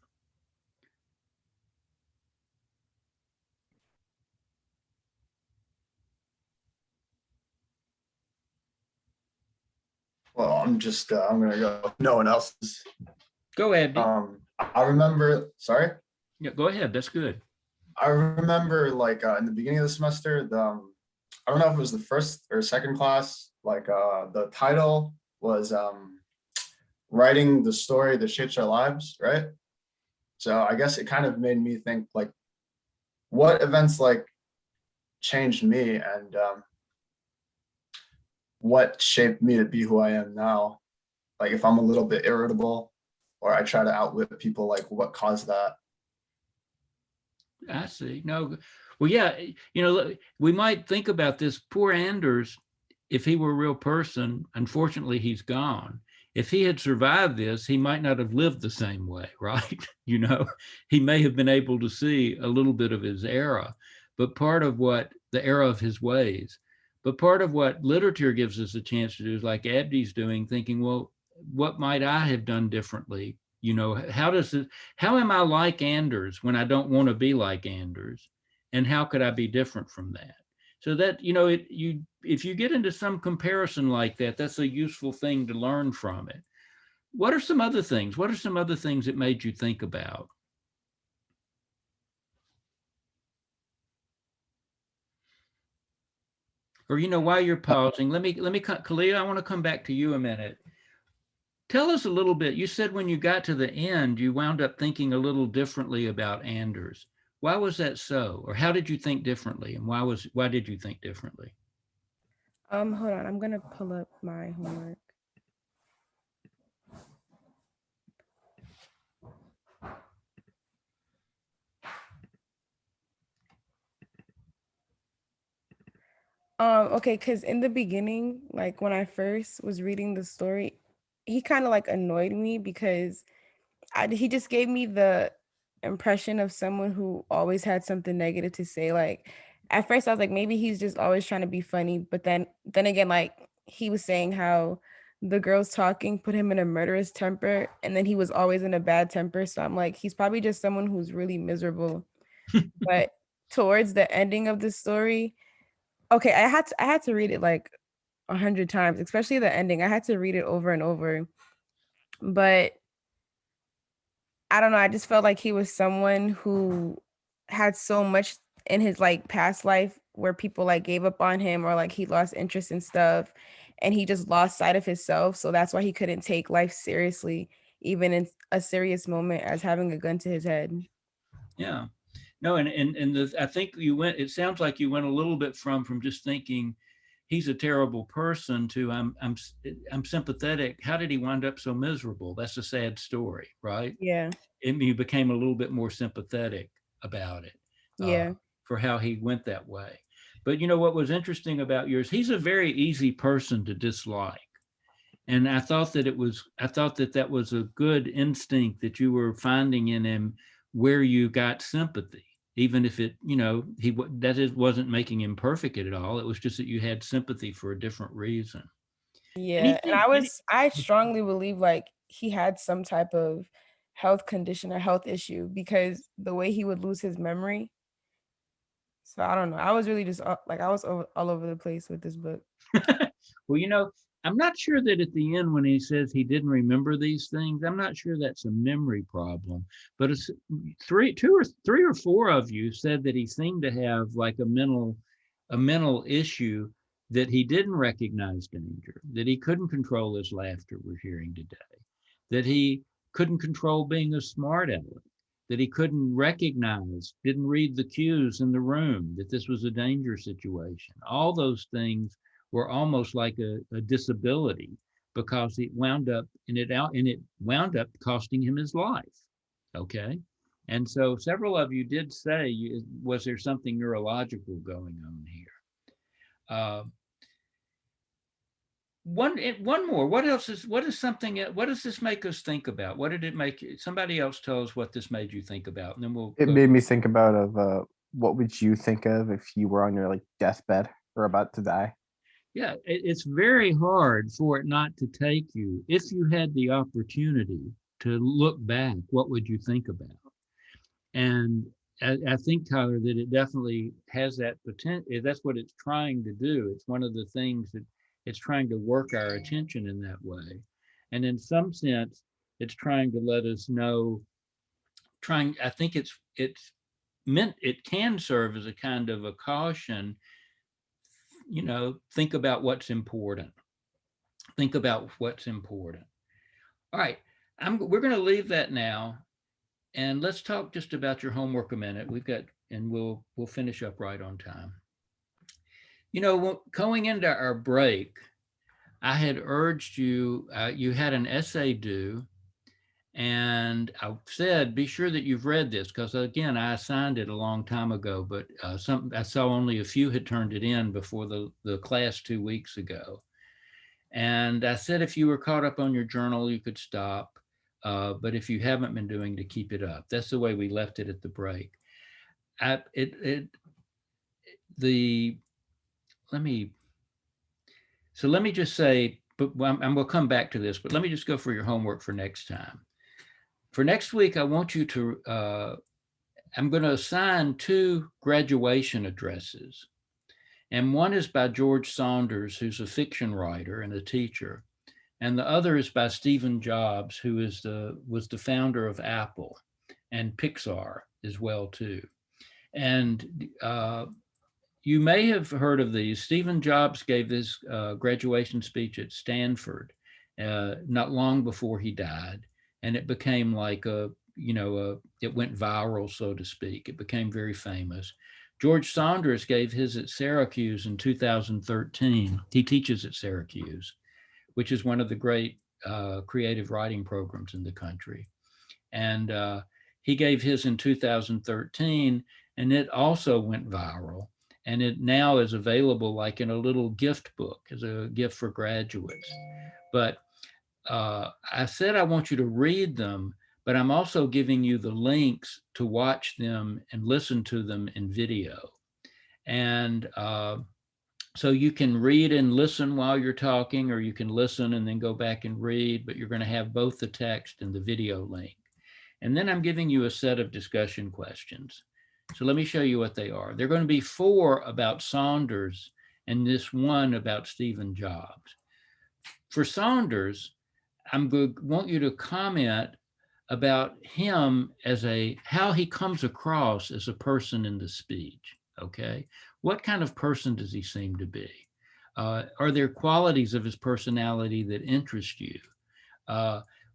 Well, I'm gonna go. No one else is. Go ahead. I remember. Sorry. Yeah, go ahead. That's good. I remember, like, in the beginning of the semester, I don't know if it was the first or second class, like the title was writing the story that shapes our lives, right? So I guess it kind of made me think like what events like changed me and what shaped me to be who I am now. Like if I'm a little bit irritable or I try to outwit people, like what caused that? I see. No, well, yeah, you know, we might think about this. Poor Anders, if he were a real person, unfortunately, he's gone. If he had survived this, he might not have lived the same way, right? You know, he may have been able to see a little bit of his era, but part of what the era of his ways, but part of what literature gives us a chance to do is like Abdi's doing, thinking, well, what might I have done differently? You know, how am I like Anders when I don't want to be like Anders? And how could I be different from that? So that, you know, if you get into some comparison like that, that's a useful thing to learn from it. What are some other things? What are some other things that made you think about? Or, you know, while you're pausing, let me, Kalia, I want to come back to you a minute. Tell us a little bit. You said when you got to the end, you wound up thinking a little differently about Anders. Why was that so? Or how did you think differently? And why did you think differently? Hold on, I'm gonna pull up my homework. Okay, because in the beginning, like when I first was reading the story, he kind of like annoyed me because he just gave me the impression of someone who always had something negative to say. Like at first I was like, maybe he's just always trying to be funny, but then again, like he was saying how the girls talking put him in a murderous temper, and then he was always in a bad temper. So I'm like, he's probably just someone who's really miserable. But towards the ending of the story, okay, I had to read it like 100 times, especially the ending. I had to read it over and over. But I don't know, I just felt like he was someone who had so much in his like past life where people like gave up on him or like he lost interest in stuff and he just lost sight of himself. So that's why he couldn't take life seriously, even in a serious moment as having a gun to his head. Yeah. No, I think it sounds like you went a little bit from just thinking he's a terrible person to I'm sympathetic. How did he wind up so miserable? That's a sad story, right? Yeah. You became a little bit more sympathetic about it. Yeah. For how he went that way. But you know what was interesting about yours? He's a very easy person to dislike. And I thought that that was a good instinct that you were finding in him where you got sympathy, even if it, you know, wasn't making him perfect at all. It was just that you had sympathy for a different reason. Yeah. And I strongly believe like he had some type of health condition or health issue because the way he would lose his memory. So I don't know. I was really just like I was all over the place with this book. Well, you know, I'm not sure that at the end when he says he didn't remember these things, I'm not sure that's a memory problem. But it's three or four of you said that he seemed to have like a mental issue, that he didn't recognize danger, that he couldn't control his laughter we're hearing today, that he couldn't control being a smart aleck, that he couldn't recognize, didn't read the cues in the room, that this was a danger situation. All those things were almost like a disability because it wound up costing him his life. Okay. And so several of you did say, was there something neurological going on here? One more. What does this make us think about? What did it make you? Somebody else tell us what this made you think about, and then It made me think about what would you think of if you were on your like deathbed or about to die? Yeah, it's very hard for it not to take you. If you had the opportunity to look back, what would you think about? And I think, Tyler, that it definitely has that potential. That's what it's trying to do. It's one of the things that it's trying to work our attention in that way. And in some sense, it's trying to let us know, I think it can serve as a kind of a caution you know, think about what's important. Think about what's important. All right, we're going to leave that now, and let's talk just about your homework a minute. And we'll finish up right on time. You know, going into our break, I had urged you, you had an essay due, and I said, be sure that you've read this, because again, I assigned it a long time ago, but I saw only a few had turned it in before the class 2 weeks ago. And I said, if you were caught up on your journal, you could stop. But if you haven't been doing, to keep it up. That's the way we left it at the break. Let me just say, but we'll come back to this, but let me just go for your homework for next time. For next week, I want you to, I'm going to assign 2 graduation addresses. And one is by George Saunders, who's a fiction writer and a teacher. And the other is by Stephen Jobs, who was the founder of Apple and Pixar as well, too. And you may have heard of these. Stephen Jobs gave this graduation speech at Stanford not long before he died. And it became like it went viral, so to speak. It became very famous. George Saunders gave his at Syracuse in 2013. He teaches at Syracuse, which is one of the great creative writing programs in the country. And he gave his in 2013, and it also went viral. And it now is available like in a little gift book as a gift for graduates. But I said I want you to read them, but I'm also giving you the links to watch them and listen to them in video. And so you can read and listen while you're talking, or you can listen and then go back and read, but you're going to have both the text and the video link. And then I'm giving you a set of discussion questions. So let me show you what they are. They're going to be 4 about Saunders and this one about Stephen Jobs. For Saunders, I'm going to want you to comment about him as how he comes across as a person in the speech, okay? What kind of person does he seem to be? Are there qualities of his personality that interest you?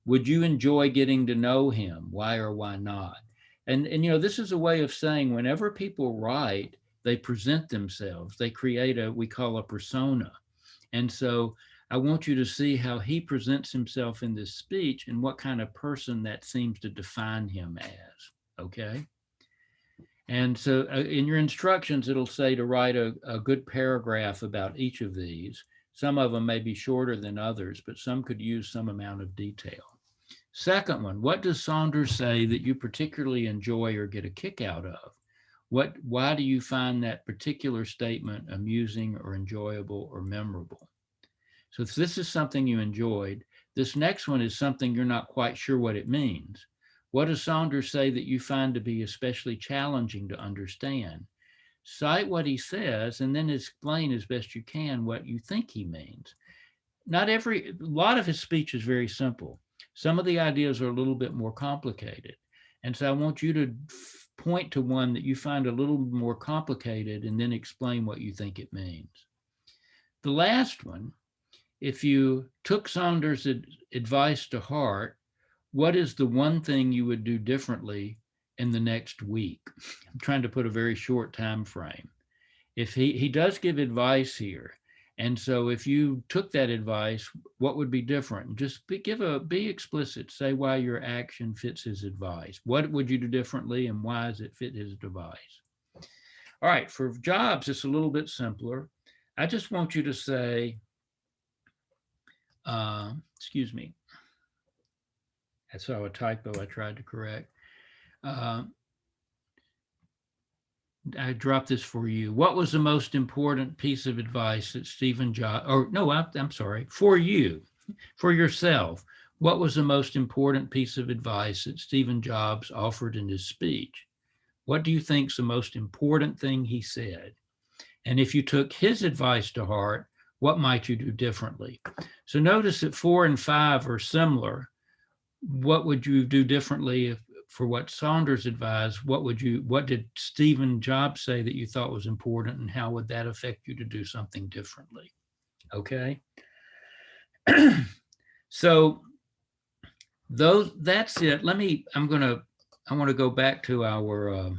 Would you enjoy getting to know him? Why or why not? And you know, this is a way of saying whenever people write, they present themselves. They create we call a persona. And so I want you to see how he presents himself in this speech and what kind of person that seems to define him as, okay? And so in your instructions, it'll say to write a good paragraph about each of these. Some of them may be shorter than others, but some could use some amount of detail. Second one, what does Saunders say that you particularly enjoy or get a kick out of? Why do you find that particular statement amusing or enjoyable or memorable? So if this is something you enjoyed, this next one is something you're not quite sure what it means. What does Saunders say that you find to be especially challenging to understand? Cite what he says and then explain as best you can what you think he means. A lot of his speech is very simple. Some of the ideas are a little bit more complicated. And so I want you to point to one that you find a little more complicated and then explain what you think it means. The last one, if you took Saunders' advice to heart, what is the one thing you would do differently in the next week? I'm trying to put a very short time frame. If he does give advice here, and so if you took that advice, what would be different? Just be explicit. Say why your action fits his advice. What would you do differently, and why does it fit his advice? All right, for Jobs, it's a little bit simpler. I just want you to say, excuse me. I saw a typo I tried to correct. I dropped this for you. What was the most important piece of advice that Stephen Jobs, I'm sorry, for you, for yourself, what was the most important piece of advice that Stephen Jobs offered in his speech? What do you think is the most important thing he said? And if you took his advice to heart, what might you do differently? So notice that 4 and 5 are similar. What would you do differently for what Saunders advised, what did Stephen Jobs say that you thought was important, and how would that affect you to do something differently? Okay. So that's it. I want to go back to our,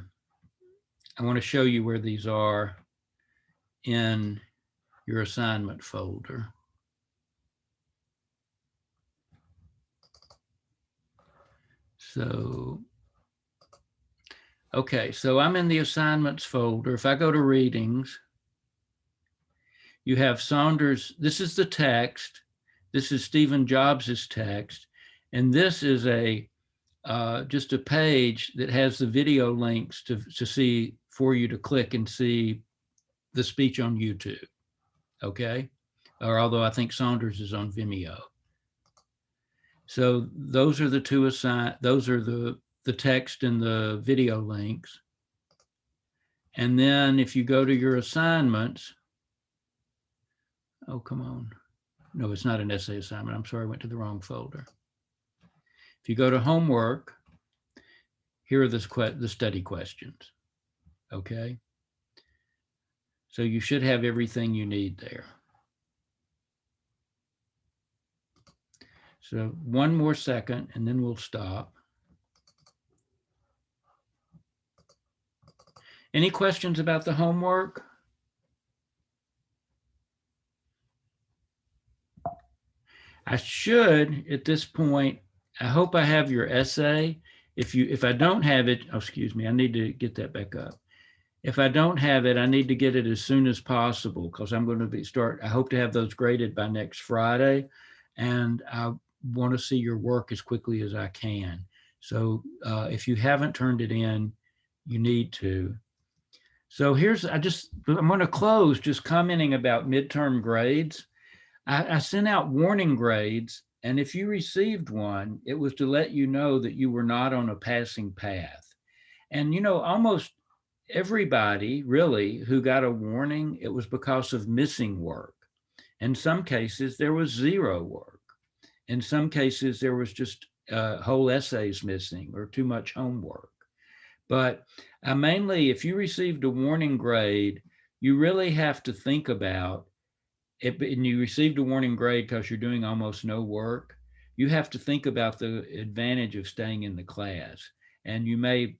I want to show you where these are in your assignment folder. So, okay, so I'm in the assignments folder. If I go to readings, you have Saunders, this is the text. This is Stephen Jobs's text. And this is just a page that has the video links to see, for you to click and see the speech on YouTube, okay? Or although I think Saunders is on Vimeo. So those are the two those are the text and the video links. And then if you go to your assignments, oh, come on. No, it's not an essay assignment. I'm sorry, I went to the wrong folder. If you go to homework, here are the study questions, okay? So you should have everything you need there. So one more second and then we'll stop. Any questions about the homework? I should, at this point, I hope I have your essay. If I don't have it, oh, excuse me, I need to get that back up. If I don't have it, I need to get it as soon as possible, because I'm going to I hope to have those graded by next Friday, and I want to see your work as quickly as I can. So if you haven't turned it in, you need to. So I'm going to close just commenting about midterm grades. I sent out warning grades, and if you received one, it was to let you know that you were not on a passing path. And, you know, almost everybody really who got a warning, it was because of missing work. In some cases, there was zero work. In some cases, there was just whole essays missing or too much homework. But mainly, if you received a warning grade, you really have to think about it, and you received a warning grade because you're doing almost no work, you have to think about the advantage of staying in the class. And you may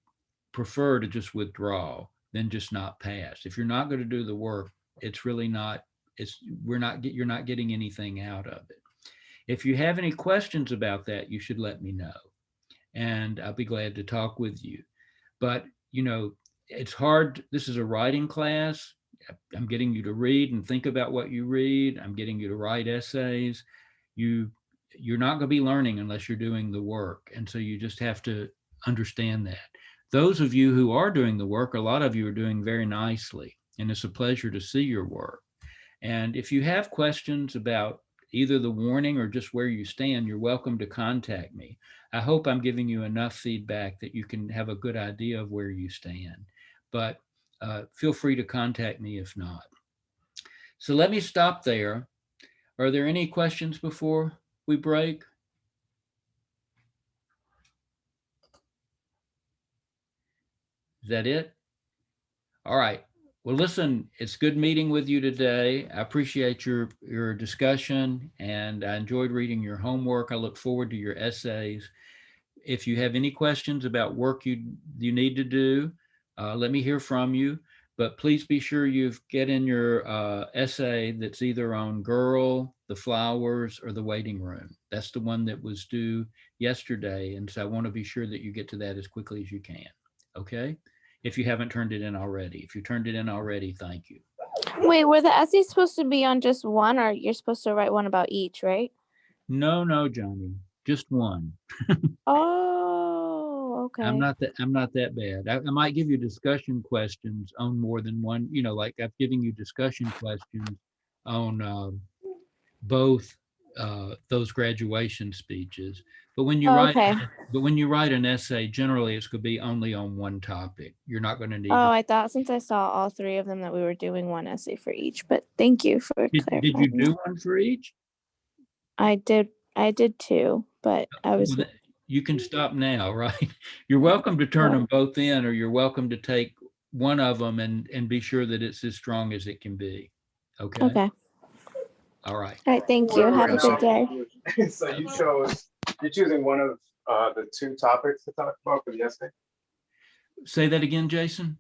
prefer to just withdraw than just not pass. If you're not going to do the work, it's really not, you're not getting anything out of it. If you have any questions about that, you should let me know, and I'll be glad to talk with you. But, you know, it's hard. This is a writing class. I'm getting you to read and think about what you read. I'm getting you to write essays. You're not going to be learning unless you're doing the work. And so you just have to understand that. Those of you who are doing the work, a lot of you are doing very nicely, and it's a pleasure to see your work. And if you have questions about either the warning or just where you stand, you're welcome to contact me. I hope I'm giving you enough feedback that you can have a good idea of where you stand. But feel free to contact me if not. So let me stop there. Are there any questions before we break? Is that it? All right. Well, listen, it's good meeting with you today. I appreciate your discussion, and I enjoyed reading your homework. I look forward to your essays. If you have any questions about work you need to do, let me hear from you. But please be sure you get in your essay that's either on Girl, the Flowers, or the Waiting Room. That's the one that was due yesterday. And so I want to be sure that you get to that as quickly as you can. Okay? If you haven't turned it in already. If you turned it in already, thank you. Wait, were the essays supposed to be on just one, or you're supposed to write one about each, right? No, Johnny, just one. Oh, okay. I'm not that bad. I might give you discussion questions on more than one, you know, like I've given you discussion questions on both those graduation speeches. But when you write an essay, generally it's going to be only on one topic. You're not going to need. Oh, I thought since I saw all three of them that we were doing one essay for each. But thank you for clarifying. Did you do one for each? I did two, but I was. you can stop now, right? You're welcome to turn them both in, or you're welcome to take one of them and be sure that it's as strong as it can be. Okay. Okay. All right. All right. Thank you. Have a good day. So you're choosing one of the two topics to talk about for the essay? Say that again, Jason.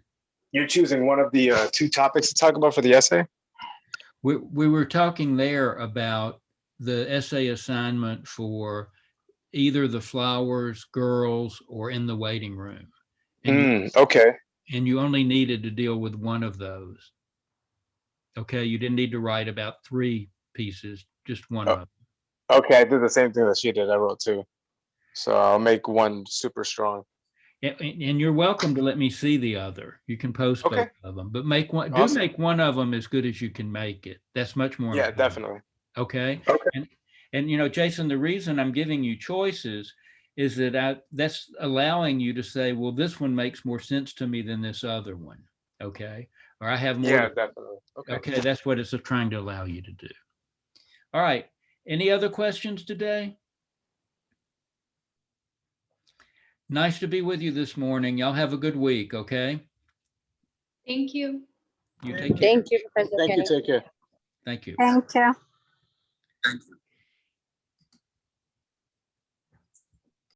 You're choosing one of the two topics to talk about for the essay? We were talking there about the essay assignment for either the flowers, girls, or in the waiting room. Okay. And you only needed to deal with one of those. Okay, you didn't need to write about 3 pieces, just one of them. Okay, I did the same thing that she did. I wrote 2. So I'll make one super strong. And you're welcome to let me see the other. You can post both of them, but make one. Awesome. Do make one of them as good as you can make it. That's much more. Yeah, important. definitely. Okay. And you know, Jason, the reason I'm giving you choices is that that's allowing you to say, well, this one makes more sense to me than this other one. Okay. Or I have more. Yeah, definitely. Okay. That's what it's trying to allow you to do. All right. Any other questions today? Nice to be with you this morning. Y'all have a good week. Okay. Thank you. You take care. Thank you, Professor Thank you. Kenny. Take care. Thank you. Thank you.